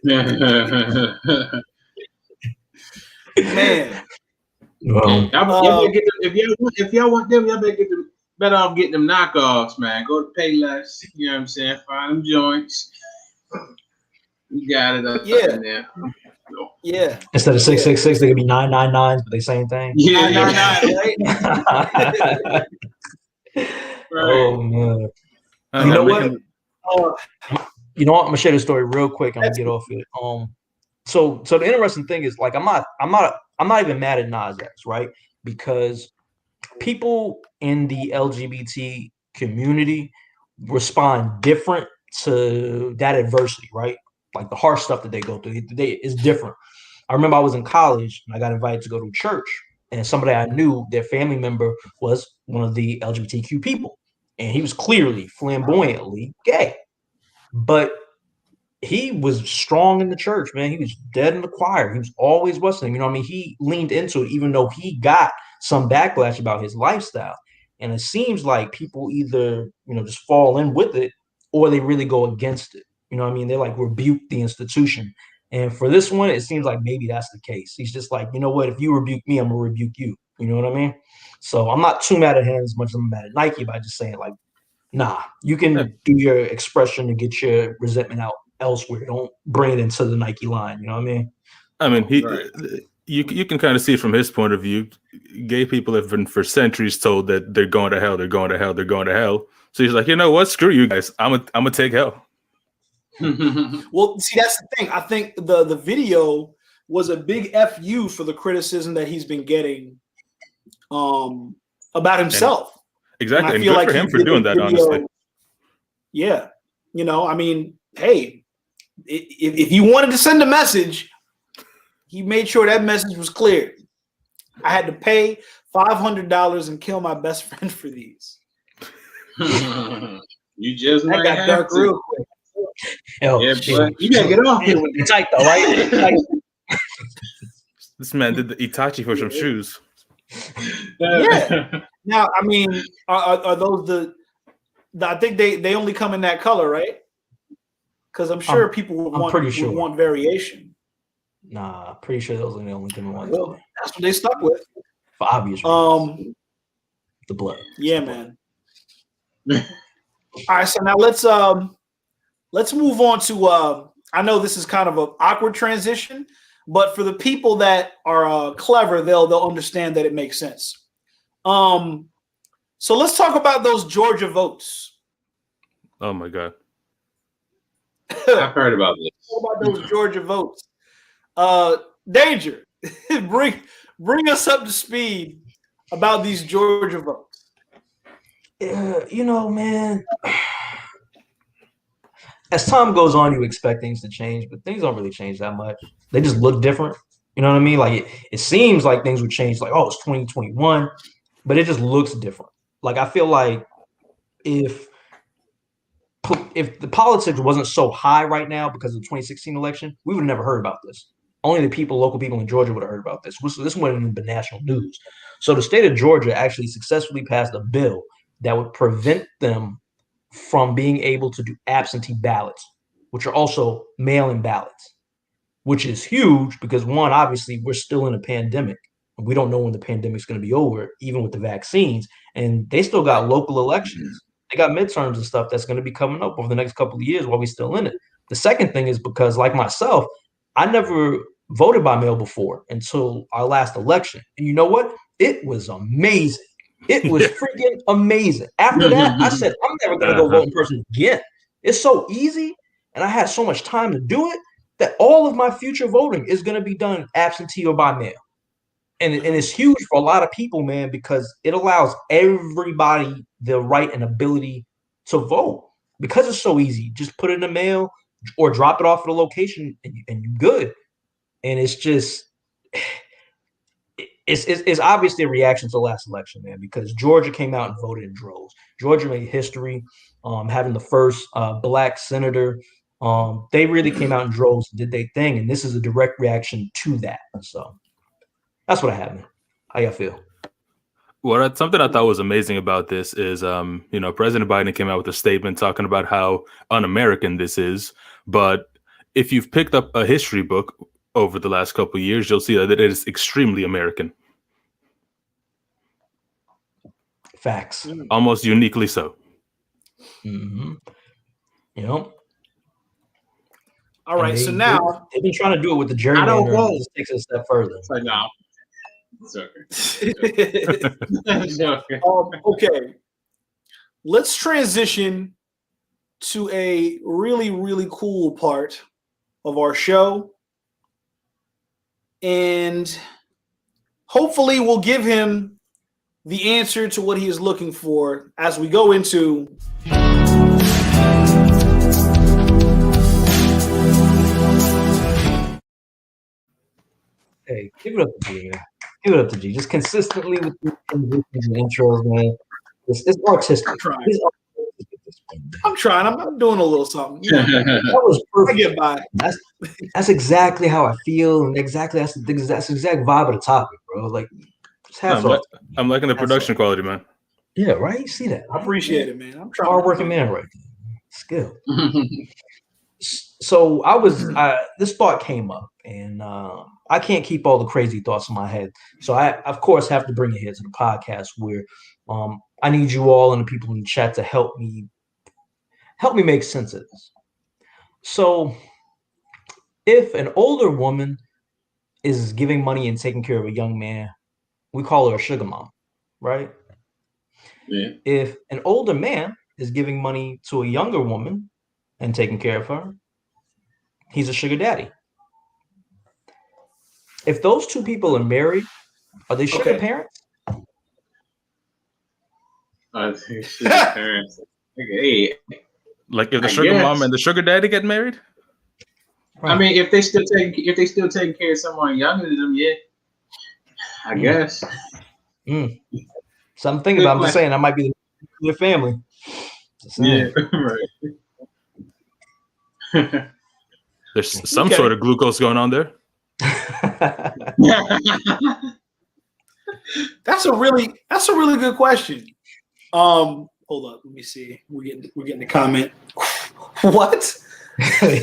A: Man.
D: If y'all want them, y'all better get them. Better off getting them knockoffs, man. Go to Payless. You know what I'm saying? Find them joints. You got it up there.
A: Yeah.
B: Instead of 666, they could be 999s, but they same thing.
D: Yeah.
A: 999, right?
B: Oh man. You know what? You know what? I'm gonna share this story real quick. I'm gonna get off it. So the interesting thing is, like, I'm not even mad at Nas X, right? Because people in the LGBT community respond different to that adversity, right? Like the harsh stuff that they go through, is different. I remember I was in college and I got invited to go to church, and somebody I knew, their family member was one of the LGBTQ people, and he was clearly flamboyantly gay, but he was strong in the church, man. He was dead in the choir. He was always listening. You know what I mean? He leaned into it, even though he got some backlash about his lifestyle. And it seems like people either, just fall in with it, or they really go against it. You know what I mean? They like rebuke the institution. And for this one, it seems like maybe that's the case. He's just like, you know what? If you rebuke me, I'm gonna rebuke you. You know what I mean? So I'm not too mad at him as much as I'm mad at Nike by just saying, like, nah, you can do your expression to get your resentment out elsewhere. Don't bring it into the Nike line. You know what I mean?
C: You can kind of see from his point of view, gay people have been for centuries told that they're going to hell, they're going to hell, they're going to hell. So he's like, you know what? Screw you guys. I'm gonna take hell.
A: Well, see, that's the thing. I think the video was a big FU for the criticism that he's been getting about himself.
C: Exactly. And good for him for doing that, honestly.
A: Yeah. I mean, hey, if you wanted to send a message, he made sure that message was clear. I had to pay $500 and kill my best friend for these.
D: You just
A: that got dark real quick.
B: Yo,
D: yeah, but you gotta get off here.
B: It's tight though, right?
C: This man did the Itachi for some shoes.
A: Yeah. Now, I mean, are those the I think they only come in that color, right? Because I'm sure people would want variation.
B: Nah, pretty sure those are the only different ones.
A: Well, that's what they stuck with.
B: For obvious reasons. The blood.
A: Yeah, man. All right, so now let's move on to I know this is kind of an awkward transition, but for the people that are clever, they'll understand that it makes sense. So let's talk about those Georgia votes.
C: Oh my God.
D: I've heard about this.
A: What about those Georgia votes? Danger. bring us up to speed about these Georgia votes.
B: Man, as time goes on, you expect things to change, but things don't really change that much. They just look different. You know what I mean? Like it seems like things would change, like, oh, it's 2021, but it just looks different. Like, I feel like if the politics wasn't so high right now because of the 2016 election, we would have never heard about this. only the local people in Georgia would have heard about this. This wouldn't have been national news. So the state of Georgia actually successfully passed a bill that would prevent them from being able to do absentee ballots, which are also mail-in ballots, which is huge because, one, obviously we're still in a pandemic. We don't know when the pandemic's going to be over, even with the vaccines. And they still got local elections. They got midterms and stuff that's going to be coming up over the next couple of years while we're still in it. The second thing is because, like myself, I never voted by mail before until our last election. And you know what? It was amazing. It was freaking amazing. After that, I said, I'm never going to go vote in person again. It's so easy. And I had so much time to do it that all of my future voting is going to be done absentee or by mail. And it's huge for a lot of people, man, because it allows everybody the right and ability to vote because it's so easy. Just put it in the mail or drop it off at a location and you're good. And it's just, it's obviously a reaction to the last election, man, because Georgia came out and voted in droves. Georgia made history, having the first black senator. They really came out in droves and did their thing. And this is a direct reaction to that. So that's what I have, man. How y'all feel?
C: Well, something I thought was amazing about this is, President Biden came out with a statement talking about how un-American this is. But if you've picked up a history book over the last couple of years, you'll see that it is extremely American.
B: Facts.
C: Almost uniquely so.
B: Mm-hmm. You know?
A: All right, so now
B: they've been trying to do it with the gerrymander. It just takes it a step further.
D: It's like, no. It's okay.
A: Okay. Let's transition to a really, really cool part of our show. And hopefully we'll give him the answer to what he is looking for as we go into
B: Hey, give it up to G, man. Give it up to G. Just consistently with the intros, man. It's artistic.
A: I'm trying. I'm doing a little something.
B: That was perfect.
A: I get by.
B: That's exactly how I feel, and that's the exact vibe of the topic, bro. Like,
C: I'm liking the production quality, man.
B: Yeah, right. You see that?
A: I appreciate it, man. I'm trying.
B: Hardworking man, right there. Skill. So I was. This thought came up, and I can't keep all the crazy thoughts in my head. So I, of course, have to bring it here to the podcast where I need you all and the people in the chat to help me make sense of this. So if an older woman is giving money and taking care of a young man, we call her a sugar mom, right?
D: Yeah.
B: If an older man is giving money to a younger woman and taking care of her, he's a sugar daddy. If those two people are married, are they sugar parents?
D: I think sugar parents. Okay.
C: Like if the sugar mom and the sugar daddy get married?
D: Right. I mean, if they still taking care of someone younger than them, yeah. I guess.
B: So I'm thinking about. I'm just saying that might be the family.
D: Yeah, right.
C: There's some sort of glucose going on there.
A: That's a really good question. Hold up, let me see. We're getting the comment. What? What? They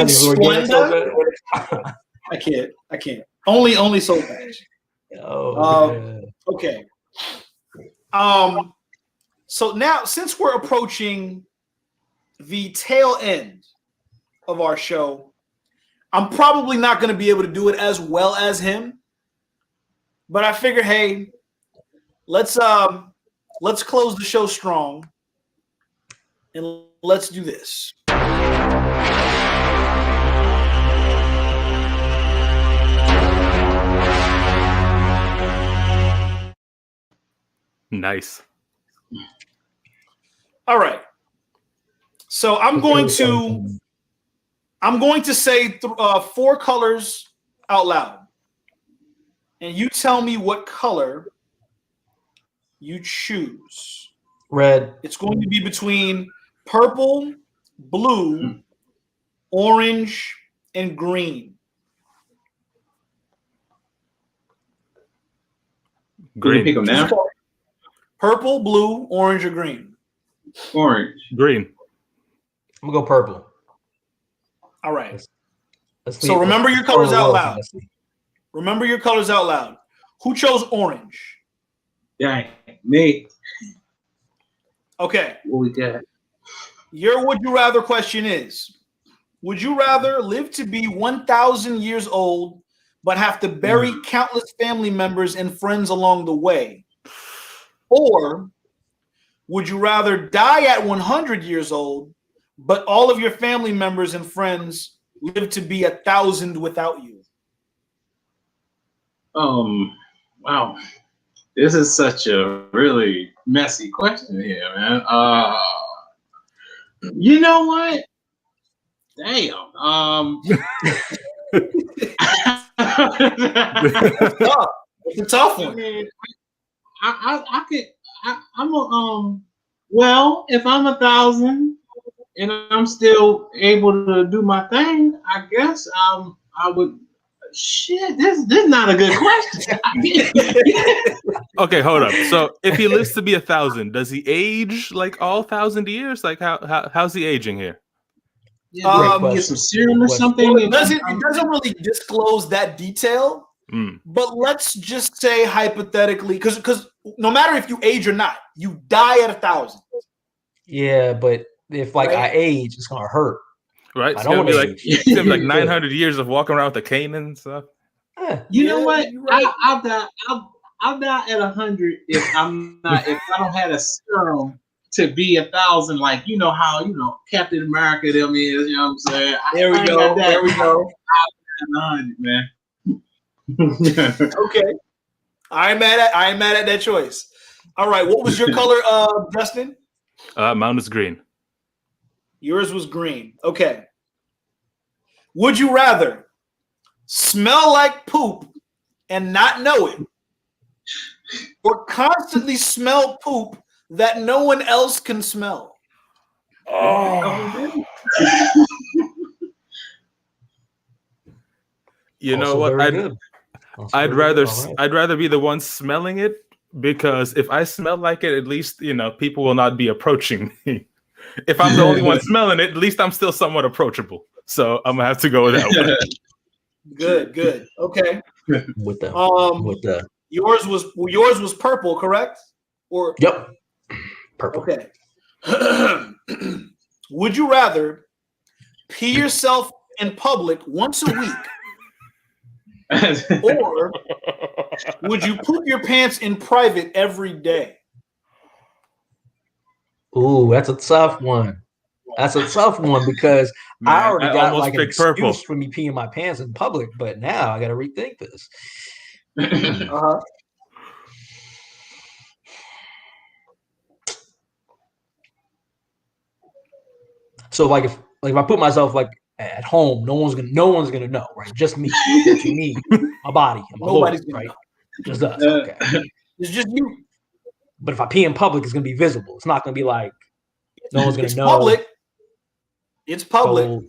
A: Splenda? I can't. Only so fast. Okay. So now, since we're approaching the tail end of our show, I'm probably not going to be able to do it as well as him. But I figure, hey, let's close the show strong, and let's do this.
C: Nice.
A: All right. So I'm going to say 4 colors out loud. And you tell me what color you choose.
B: Red.
A: It's going to be between purple, blue, orange, and green?
D: Green. Pick them now.
A: Purple, blue, orange, or green?
D: Orange.
C: Green.
B: I'm gonna go purple.
A: All right.
B: Let's
A: So remember your colors out loud. Remember your colors out loud. Who chose orange?
D: Yeah, me.
A: Okay.
D: What we got?
A: Your would you rather question is, would you rather live to be 1,000 years old but have to bury countless family members and friends along the way? Or would you rather die at 100 years old but all of your family members and friends live to be 1,000 without you?
D: Wow. This is such a really messy question here, man. You know what? Damn.
A: It's a tough one.
D: I mean, I could. I'm a Well, if I'm 1,000 and I'm still able to do my thing, I guess I would. Shit, this is not a good question.
C: Okay, hold up. So if he lives to be 1,000, does he age like all 1,000 years? Like how's he aging here?
D: Get some serum or something.
A: Well, it doesn't really disclose that detail. But let's just say hypothetically, because no matter if you age or not, you die at 1,000.
B: Yeah, but if I age, it's gonna hurt.
C: Right?
B: I
C: It's
B: don't
C: gonna be
B: want
C: like
B: to age.
C: it's gonna be like 900 years of walking around with a cane and stuff.
D: You know what?
A: Right.
D: I'll die at 100 if I don't have a serum to be 1,000. Like how Captain America them is. You know what I'm saying?
A: There we go. There we go.
D: 100, man.
A: Okay. I ain't mad at that choice. All right. What was your color, Justin?
C: Mine is green.
A: Yours was green. Okay. Would you rather smell like poop and not know it, or constantly smell poop that no one else can smell?
C: Oh. You know what? I'd rather be the one smelling it, because if I smell like it, at least people will not be approaching me. If I'm the only one smelling it, at least I'm still somewhat approachable. So I'm gonna have to go with that one.
A: Good. Okay.
B: With the
A: yours was purple, correct? Or
B: yep, purple.
A: Okay. Would you rather pee yourself in public once a week, or would you poop your pants in private every day?
B: Ooh, that's a tough one. Because I already got like an excuse for me peeing my pants in public, but now I got to rethink this. So like if I put myself like at home, no one's gonna know, right? Just me, my body, and my
A: Nobody's
B: Lord,
A: gonna
B: right?
A: know.
B: Just us. Okay.
A: It's just you.
B: But if I pee in public, it's gonna be visible. It's not gonna be like no one's gonna know.
A: Public. It's public.
B: So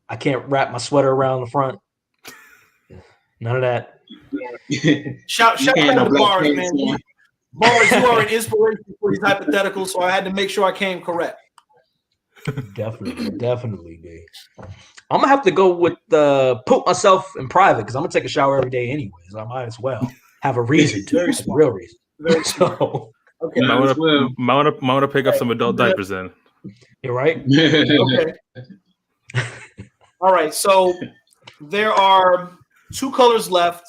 B: I can't wrap my sweater around the front. None of that.
A: Shout out to Bars, man. Bars, you are an inspiration for these hypotheticals, so I had to make sure I came correct.
B: Definitely, B. I'm gonna have to go with poop myself in private, because I'm gonna take a shower every day anyway, so I might as well have a reason to, like a real reason. So
A: okay,
C: I want to pick up some adult diapers then.
B: You're right.
A: Okay. All right, so there are two colors left: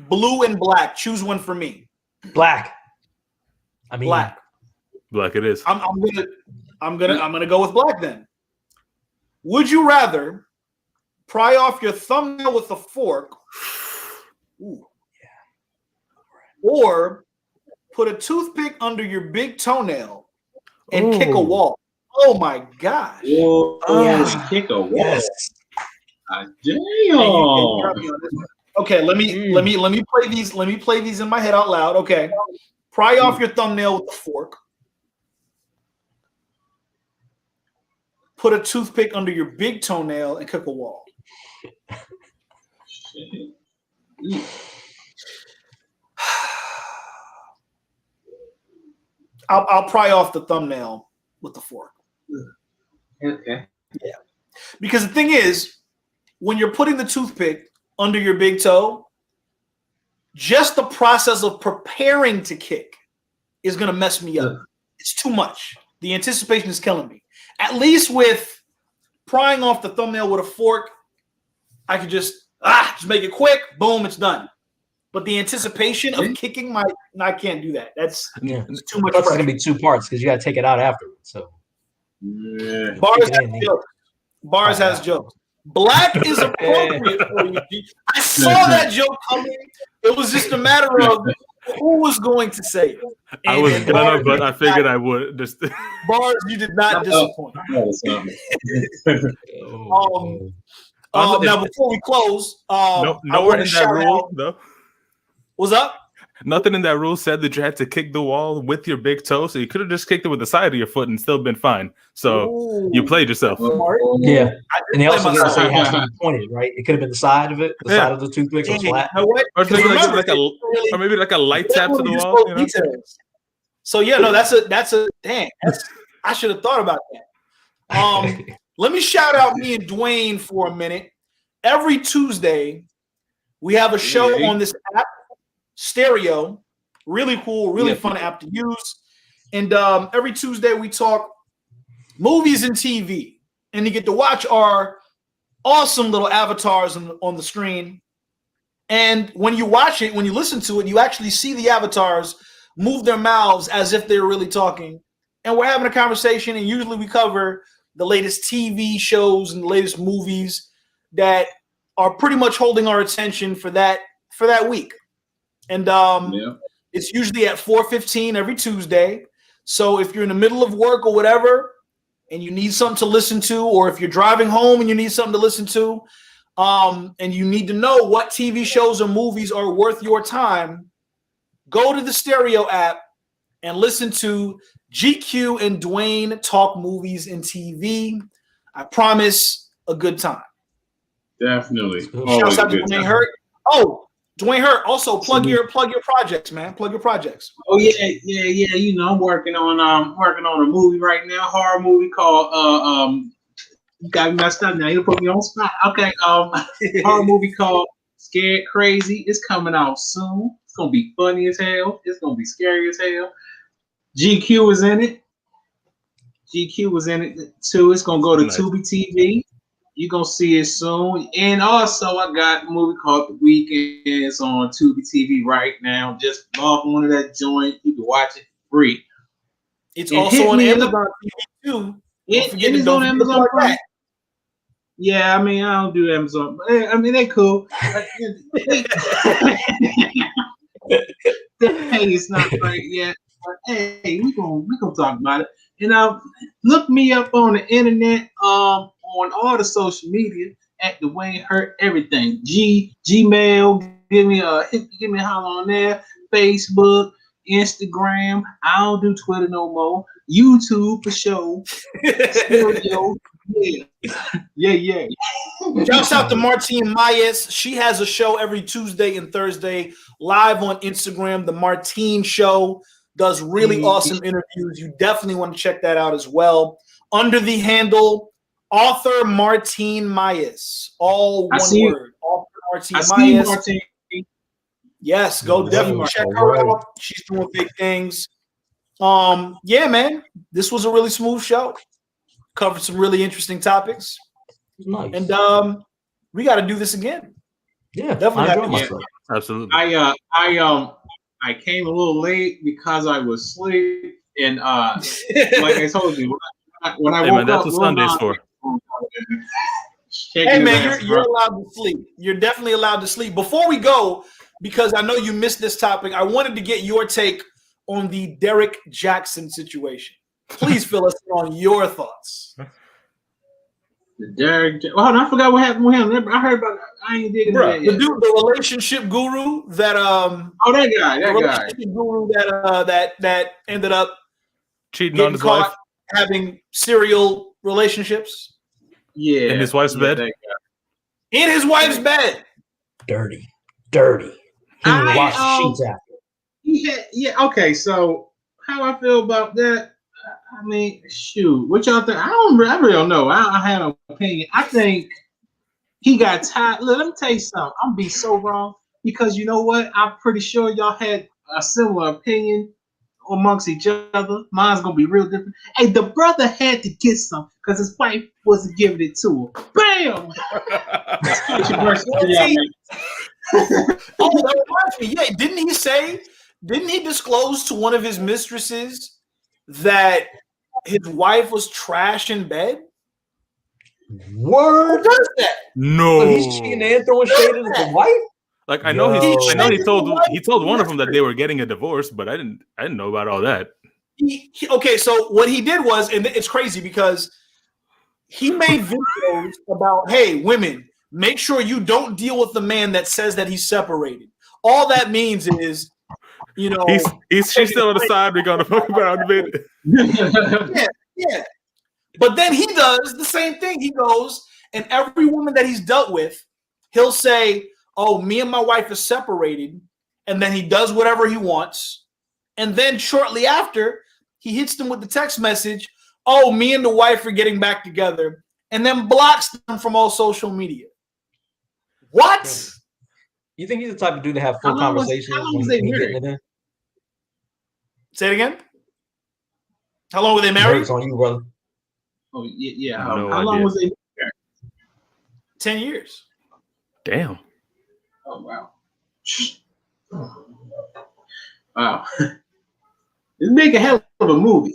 A: blue and black. Choose one for me.
B: Black.
A: Black.
C: Black it is.
A: I'm gonna go with black then. Would you rather pry off your thumbnail with a fork, or put a toothpick under your big toenail and kick a wall? Oh my gosh!
D: Yes, kick a wall. Yes. Damn.
A: Okay, let me play these. Let me play these in my head out loud. Okay, pry off your thumbnail with a fork. put a toothpick under your big toenail and cook a wall? I'll pry off the thumbnail with the fork.
D: Okay.
A: Yeah. Because the thing is, when you're putting the toothpick under your big toe, just the process of preparing to kick is going to mess me up. It's too much. The anticipation is killing me. At least with prying off the thumbnail with a fork, I could just make it quick. Boom, it's done. But the anticipation of kicking I can't do that. That's too much.
B: It's going to be two parts because you got to take it out afterwards. So
A: Bars has jokes. Black is appropriate for you. I saw that joke coming. It was just a matter of who was going to say it.
C: I was gonna, but I figured I would. Just
A: Bars, you did not disappoint. Now, before we close,
C: nowhere in that rule, though.
A: What's up?
C: Nothing in that rule said that you had to kick the wall with your big toe, so you could have just kicked it with the side of your foot and still been fine. So you played yourself.
B: Yeah, and they also didn't say it has to be pointed, right? It could have been the side of it, side of the toothpick was flat.
A: You know what?
C: Or maybe like a light tap to the wall. You know?
A: So yeah, no, that's a damn. I should have thought about that. Let me shout out me and Dwayne for a minute. Every Tuesday, we have a show on this app, Stereo. Really cool, really fun app to use. And every Tuesday, we talk movies and TV. And you get to watch our awesome little avatars on the screen. And when you watch it, when you listen to it, you actually see the avatars move their mouths as if they're really talking. And we're having a conversation, and usually we cover the latest TV shows and the latest movies that are pretty much holding our attention for that week. And it's usually at 4:15 every Tuesday. So if you're in the middle of work or whatever, and you need something to listen to, or if you're driving home and you need something to listen to, and you need to know what TV shows or movies are worth your time, go to the Stereo app and listen to GQ and Dwayne talk movies and TV. I promise a good time.
E: Definitely.
A: Shouts out to Dwayne Hurt. Oh, Dwayne Hurt, also plug your projects, man. Plug your projects.
D: Oh yeah. You know, I'm working on a movie right now, horror movie called you got me messed up now. You put me on the spot. Okay, horror movie called Scared Crazy. It's coming out soon. It's gonna be funny as hell. It's gonna be scary as hell. GQ is in it. GQ was in it too. It's gonna go to Tubi TV. You're gonna see it soon. And also, I got a movie called The Weekend. It's on Tubi TV right now. Just log on to that joint. You can watch it free.
A: It's also on Amazon TV too.
D: It is on Amazon Prime. Yeah, I mean, I don't do Amazon. I mean, they cool. Hey, it's not right yet. But hey, we gonna talk about it. And look me up on the internet, on all the social media at Dwayne Hurt everything. Gmail, give me a holler on there. Facebook, Instagram. I don't do Twitter no more. YouTube for sure. Stereo. Yeah.
A: Shouts out to Martine Mayes. She has a show every Tuesday and Thursday live on Instagram. The Martine Show does really awesome interviews. You definitely want to check that out as well. Under the handle author Martine Mayes. All one word. Author Martine Mayes. Yes, go definitely check her out. She's doing big things. Yeah, man. This was a really smooth show. Covered some really interesting topics.
B: Nice.
A: And we got to do this again.
B: Yeah,
A: definitely.
C: Absolutely.
D: I came a little late because I was asleep, and like I told you, when I woke up,
C: that's what Sunday's for.
A: Hey man, you're allowed to sleep. You're definitely allowed to sleep. Before we go, because I know you missed this topic, I wanted to get your take on the Derek Jackson situation. Please fill us in on your thoughts.
D: Derek, I forgot what happened with him. I heard about. I ain't digging that yet.
A: The dude, the relationship guru that
D: that guy,
A: guru that ended up
C: cheating on his wife,
A: having serial relationships.
D: Yeah.
C: In his wife's bed?
A: In his wife's bed.
B: Dirty. He didn't wash the sheets after.
D: Okay, so how I feel about that? I mean, shoot, what y'all think? I really don't know. I had an opinion. I think he got tired. Let me tell you something. I'm gonna be so wrong because you know what? I'm pretty sure y'all had a similar opinion amongst each other. Mine's gonna be real different. Hey, the brother had to get some because his wife wasn't giving it to him. Bam!
A: Oh, that reminds me. Yeah, didn't he disclose to one of his mistresses that his wife was trash in bed?
B: Word?
A: Who does that?
C: No.
B: So he's cheating and throwing shade at his wife?
C: Like I know he told one of them that they were getting a divorce, but I didn't know about all that.
A: Okay, so what he did was, and it's crazy because he made videos about, hey, women, make sure you don't deal with the man that says that he's separated. All that means is, you know,
C: she's still on the side. We're gonna talk about a bit.
A: Yeah. But then he does the same thing. He goes, and every woman that he's dealt with, he'll say, oh, me and my wife are separated. And then he does whatever he wants. And then shortly after, he hits them with the text message, oh, me and the wife are getting back together. And then blocks them from all social media. What?
B: You think he's the type of dude to have full conversations?
D: How long was they married?
A: Say it again. How long were they married?
B: It's on you, brother.
D: Oh, yeah.
C: How
D: long was they married?
A: 10 years.
C: Damn.
D: Oh, wow. Wow. This make a hell of a movie.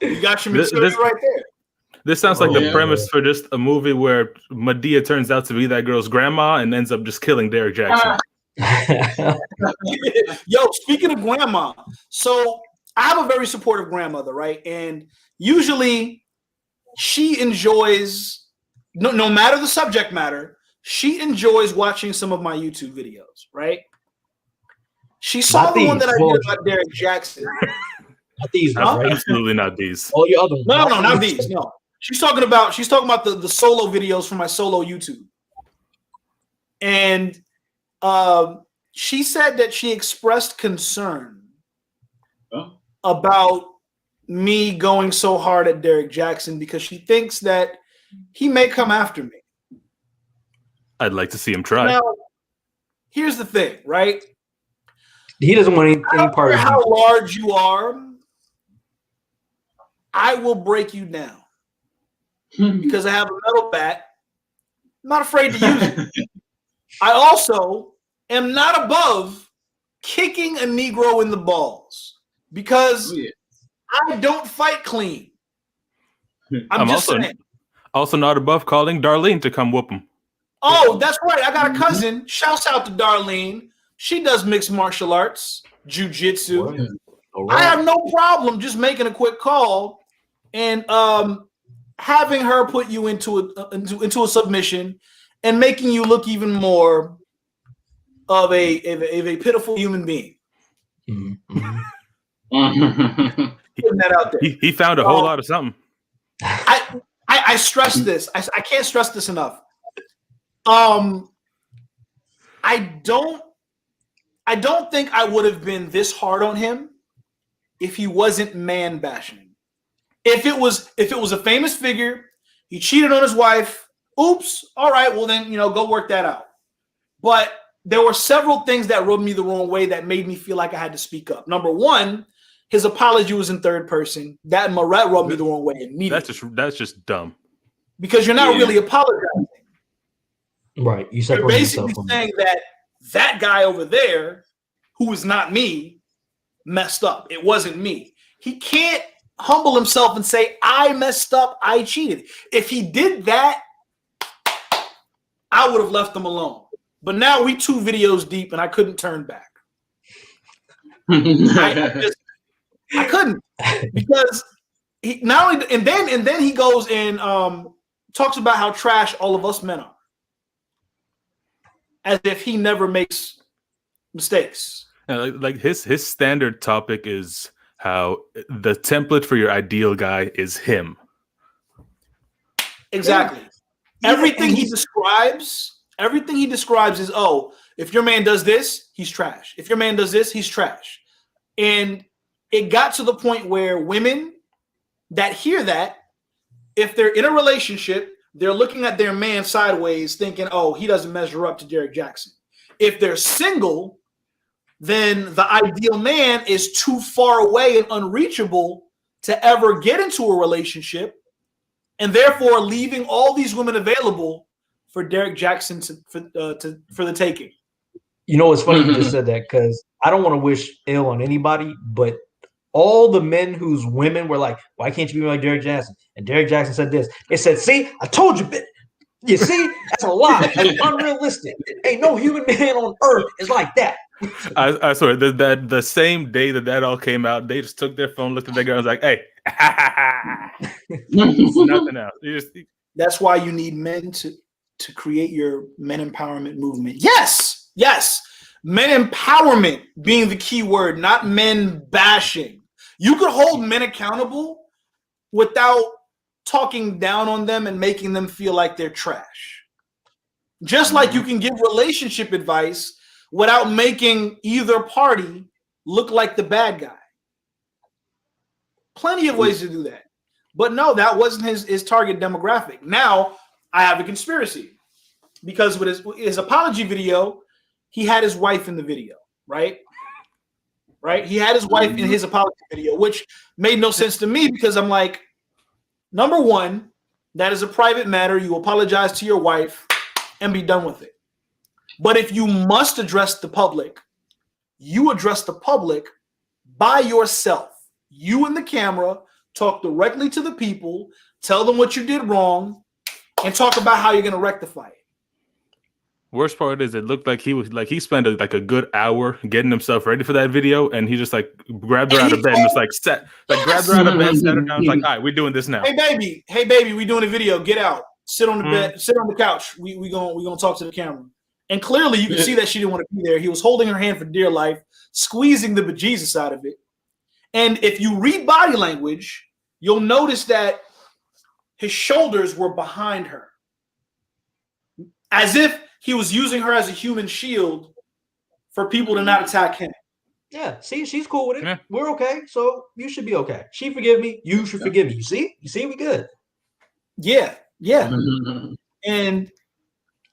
A: You got your material right there.
C: This sounds like the premise for just a movie where Madea turns out to be that girl's grandma and ends up just killing Derek Jackson.
A: Yo, speaking of grandma, so I have a very supportive grandmother, right? And usually she enjoys, no matter the subject matter, she enjoys watching some of my YouTube videos, right? She saw the one that I did about Derek Jackson.
B: Not these ones, right?
C: Absolutely not these.
B: All your other ones.
A: No, not these. No. She's talking about the solo videos from my solo YouTube. And she said that she expressed concern about me going so hard at Derek Jackson because she thinks that he may come after me.
C: I'd like to see him try.
A: Now, here's the thing, right?
B: He doesn't want any part of
A: how large you are. I will break you down because I have a metal bat. I'm not afraid to use it. I also am not above kicking a Negro in the balls because I don't fight clean. I'm just saying.
C: Also not above calling Darlene to come whoop him.
A: Oh, that's right. I got a cousin. Shouts out to Darlene. She does mixed martial arts, jiu-jitsu. I have no problem just making a quick call and having her put you into a submission and making you look even more of a pitiful human being.
B: Mm-hmm.
A: Putting that out there.
C: He found a whole lot of something.
A: I stress this. I can't stress this enough. I don't think I would have been this hard on him if he wasn't man bashing. If it was a famous figure, he cheated on his wife. Oops. All right. Well, then, go work that out. But there were several things that rubbed me the wrong way that made me feel like I had to speak up. Number one, his apology was in third person. That rubbed me the wrong way immediately.
C: That's just dumb.
A: Because you're not really apologizing.
B: Right.
A: You're basically saying that guy over there, who is not me, messed up. It wasn't me. He can't humble himself and say, I messed up, I cheated. If he did that, I would have left him alone. But now we 2 videos deep and I couldn't turn back. I couldn't because he not only and then he goes and talks about how trash all of us men are. As if he never makes mistakes.
C: Like his standard topic is how the template for your ideal guy is him.
A: Exactly. Everything he describes is, oh, if your man does this, he's trash. If your man does this, he's trash. And it got to the point where women that hear that, if they're in a relationship, they're looking at their man sideways thinking, oh, he doesn't measure up to Derek Jackson. If they're single, then the ideal man is too far away and unreachable to ever get into a relationship, and therefore leaving all these women available for Derek Jackson for the taking.
B: You know, it's funny you just said that, because I don't want to wish ill on anybody, but all the men whose women were like, why can't you be like Derek Jackson? And Derek Jackson said this. They said, see, I told you, bitch. You see, that's a lie. It's unrealistic. Ain't no human man on earth is like that.
C: I swear that the same day that all came out, they just took their phone, looked at their girl, and was like, "Hey, nothing else."
A: That's why you need men to create your men empowerment movement. Yes, men empowerment being the key word, not men bashing. You could hold men accountable without talking down on them and making them feel like they're trash. Just like you can give relationship advice without making either party look like the bad guy. Plenty of ways to do that. But no, that wasn't his target demographic. Now I have a conspiracy, because with his apology video, he had his wife in the video, right? He had his wife in his apology video, which made no sense to me, because I'm like, number one, that is a private matter. You apologize to your wife and be done with it. But if you must address the public, you address the public by yourself. You and the camera talk directly to the people, tell them what you did wrong, and talk about how you're going to rectify it.
C: Worst part is, it looked like he spent a good hour getting himself ready for that video, and he just grabbed her out of bed and was grabbed her out of bed, sat her down, was like, all right, we're doing this now.
A: Hey baby, we doing a video. Get out, sit on the bed, sit on the couch. We gonna talk to the camera. And clearly you can see that she didn't want to be there. He was holding her hand for dear life, squeezing the bejesus out of it. And if you read body language, you'll notice that his shoulders were behind her, as if he was using her as a human shield for people to not attack him.
B: Yeah, see, she's cool with it.
C: Yeah.
B: We're okay, so you should be okay. She forgive me, you should forgive me. You see, we good.
A: Yeah. And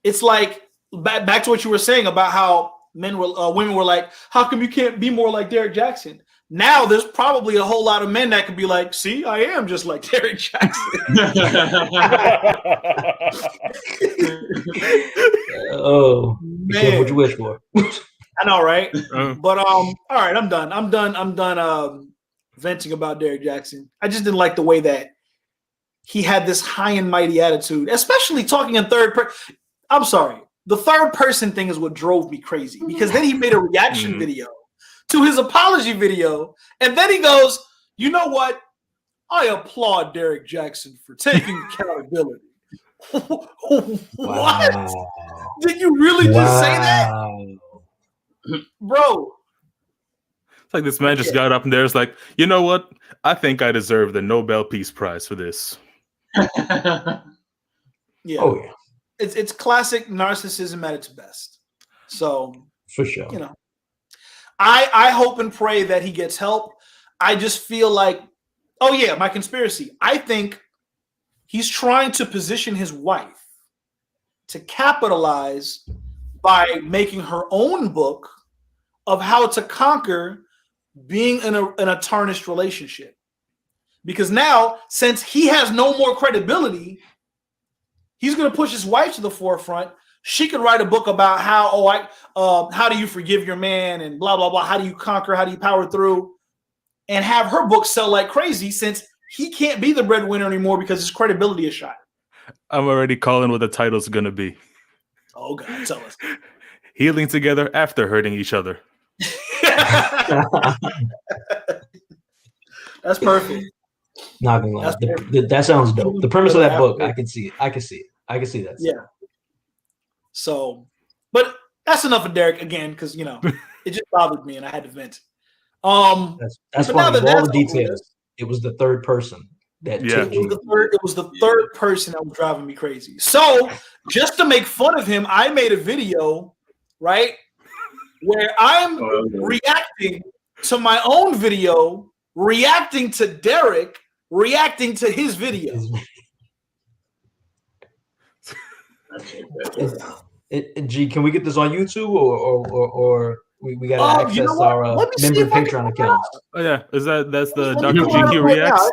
A: it's like, back to what you were saying about how women were like, how come you can't be more like Derek Jackson? Now there's probably a whole lot of men that could be like, see, I am just like Derek Jackson.
B: Oh, man, what you wish for?
A: I know, right? But all right, I'm done venting about Derek Jackson. I just didn't like the way that he had this high and mighty attitude, especially talking in third person. I'm sorry. The third person thing is what drove me crazy, because then he made a reaction video to his apology video, and then he goes, you know what? I applaud Derek Jackson for taking accountability. What? Did you really just say that? Bro.
C: It's like this man just got up and there's like, you know what? I think I deserve the Nobel Peace Prize for this.
A: Yeah.
B: Oh, yeah.
A: It's classic narcissism at its best. So,
B: for sure.
A: You know, I hope and pray that he gets help. I just feel like, oh yeah, my conspiracy. I think he's trying to position his wife to capitalize by making her own book of how to conquer being in a tarnished relationship. Because now, since he has no more credibility, he's going to push his wife to the forefront. She could write a book about how do you forgive your man and blah, blah, blah. How do you conquer? How do you power through? And have her book sell like crazy, since he can't be the breadwinner anymore because his credibility is shot.
C: I'm already calling what the title's going to be.
A: Oh, God, tell us.
C: Healing together after hurting each other.
A: That's perfect.
B: Not gonna lie. That sounds dope. The premise of that book, I can see it. I can see that.
A: Yeah. So, but that's enough of Derek again, because, you know, it just bothered me and I had to vent.
B: That's
A: but now
B: funny.
A: that
B: Of all
A: that's
B: the
A: over with,
B: details, it was the third person that
C: Yeah.
B: took
A: it was the third person that was driving me crazy. So just to make fun of him, I made a video, right, where I'm reacting to my own video, reacting to Derek, reacting to his video.
B: G, can we get this on YouTube or we got to access our member Patreon accounts?
C: Oh yeah, that's the
A: Let me
C: Dr.
A: pull it up
C: GQ
A: right now.
C: reacts?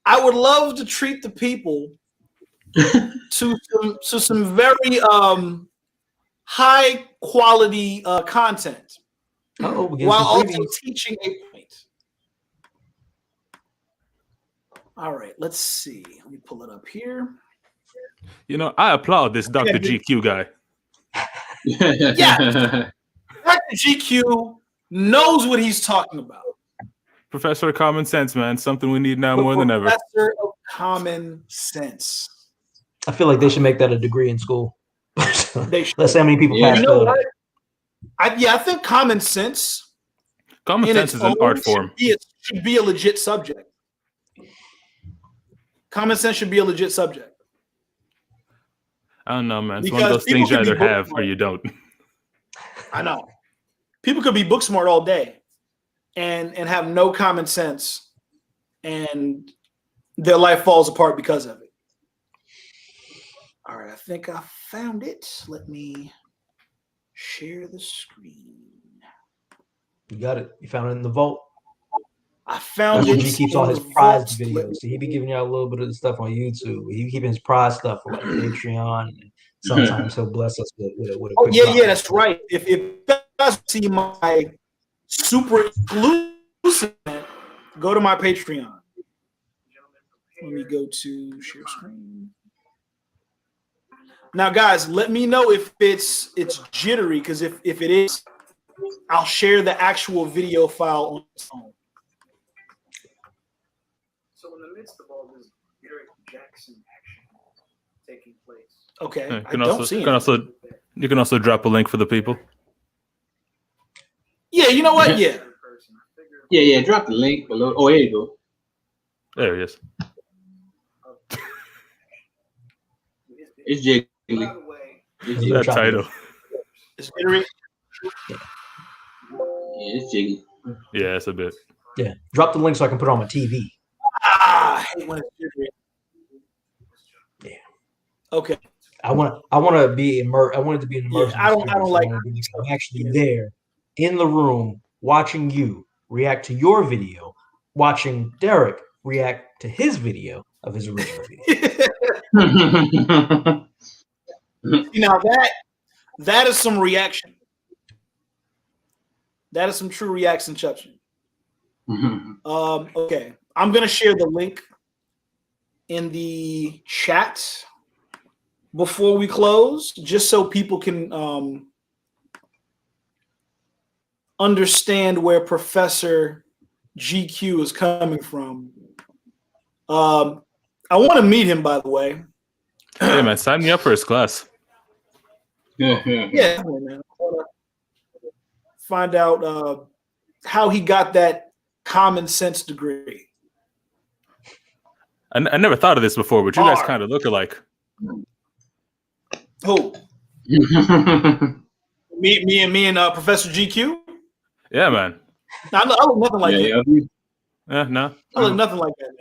A: I would love to treat the people to some very high quality content while also teaching a point. All right, let's see. Let me pull it up here.
C: You know, I applaud this Dr. GQ guy.
A: Yeah, Dr. GQ knows what he's talking about.
C: Professor of Common Sense, man. Something we need now more than ever.
A: Professor of Common Sense.
B: I feel like they should make that a degree in school.
A: They should.
B: Let's see how many people pass.
A: You know what? I think common sense.
C: Common sense is an art form.
A: Should be a legit subject. Common sense should be a legit subject.
C: I don't know, man. It's one of those things you either have or you don't.
A: I know. People could be book smart all day and have no common sense, and their life falls apart because of it. All right, I think I found it. Let me share the screen.
B: You got it. You found it in the vault.
A: I found it.
B: He keeps all his prize videos. So he be giving you a little bit of the stuff on YouTube. He keeping his prize stuff for like Patreon. And sometimes he'll bless us with a quick
A: yeah, that's right. If you guys see my super exclusive, go to my Patreon. Let me go to share screen. Now, guys, let me know if it's jittery, because if it is, I'll share the actual video file on its own. So in the midst of all this Derek Jackson action taking place. Okay.
C: You can also drop a link for the people.
A: Yeah, you know what? Yeah.
D: Yeah, drop the link below. Oh, here you go.
C: There he is.
D: It's jiggly.
C: That title.
A: It's jittery.
D: Yeah, it's jiggly.
C: Yeah, it's a bit.
B: Yeah. Drop the link so I can put it on my TV.
A: I hate when it's jittery.
B: Yeah.
A: Okay.
B: I want to be immersed. I want it to be an immersive.
A: Yeah, I don't like.
B: I'm actually there in the room watching you react to your video, watching Derek react to his video of his original video.
A: Now that is some reaction. That is some true reactionception. Okay, I'm gonna share the link in the chat before we close, just so people can understand where Professor GQ is coming from. I want to meet him, by the way.
C: Hey man, sign me up for his class.
A: Yeah, man. I want to find out how he got that common sense degree.
C: I never thought of this before, but you guys kind of look alike.
A: Who? me and Professor GQ?
C: Yeah, man.
A: No, I look nothing like that.
C: Yeah, no.
A: I look nothing like that,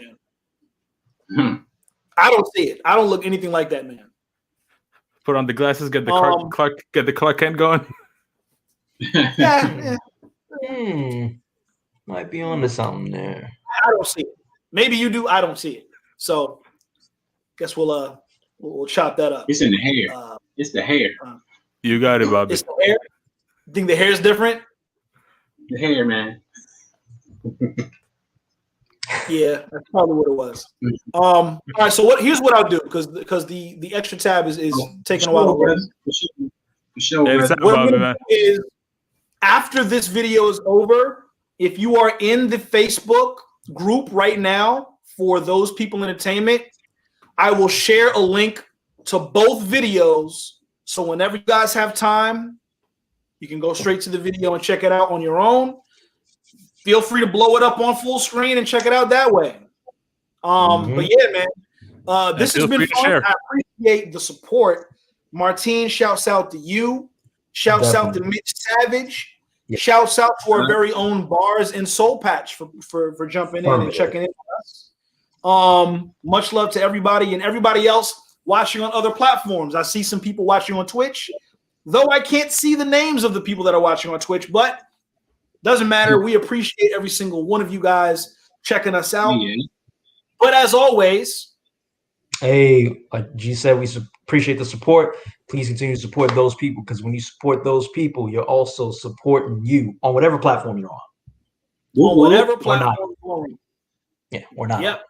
A: man. I don't see it. I don't look anything like that, man.
C: Put on the glasses, get the Clark Kent going.
A: Yeah.
B: Might be onto something there.
A: I don't see it. Maybe you do. I don't see it. So, guess we'll chop that up.
D: It's in the hair. It's the hair.
C: You got it, Bobby.
A: It's the hair. You think the hair is different?
D: The hair, man.
A: Yeah, that's probably what it was. All right. So here's what I'll do, because the extra tab is taking a while. Is after this video is over, if you are in the Facebook group right now for Those People Entertainment, I will share a link to both videos. So whenever you guys have time, you can go straight to the video and check it out on your own. feel free to blow it up on full screen and check it out that way. But yeah, man, this has been fun. I appreciate the support. Martine, shouts out to you. Shouts out to Mitch Savage. Yeah. Shouts out to our very own Bars and Soul Patch for jumping in and checking in with us. Much love to everybody and everybody else watching on other platforms. I see some people watching on Twitch, though I can't see the names of the people that are watching on Twitch, but doesn't matter. We appreciate every single one of you guys checking us out. Yeah. But as always,
B: hey, like G said, we appreciate the support. Please continue to support those people, because when you support those people, you're also supporting you on whatever platform you're on.
A: On whatever platform you're on.
B: Yeah, we're not.
A: Yep.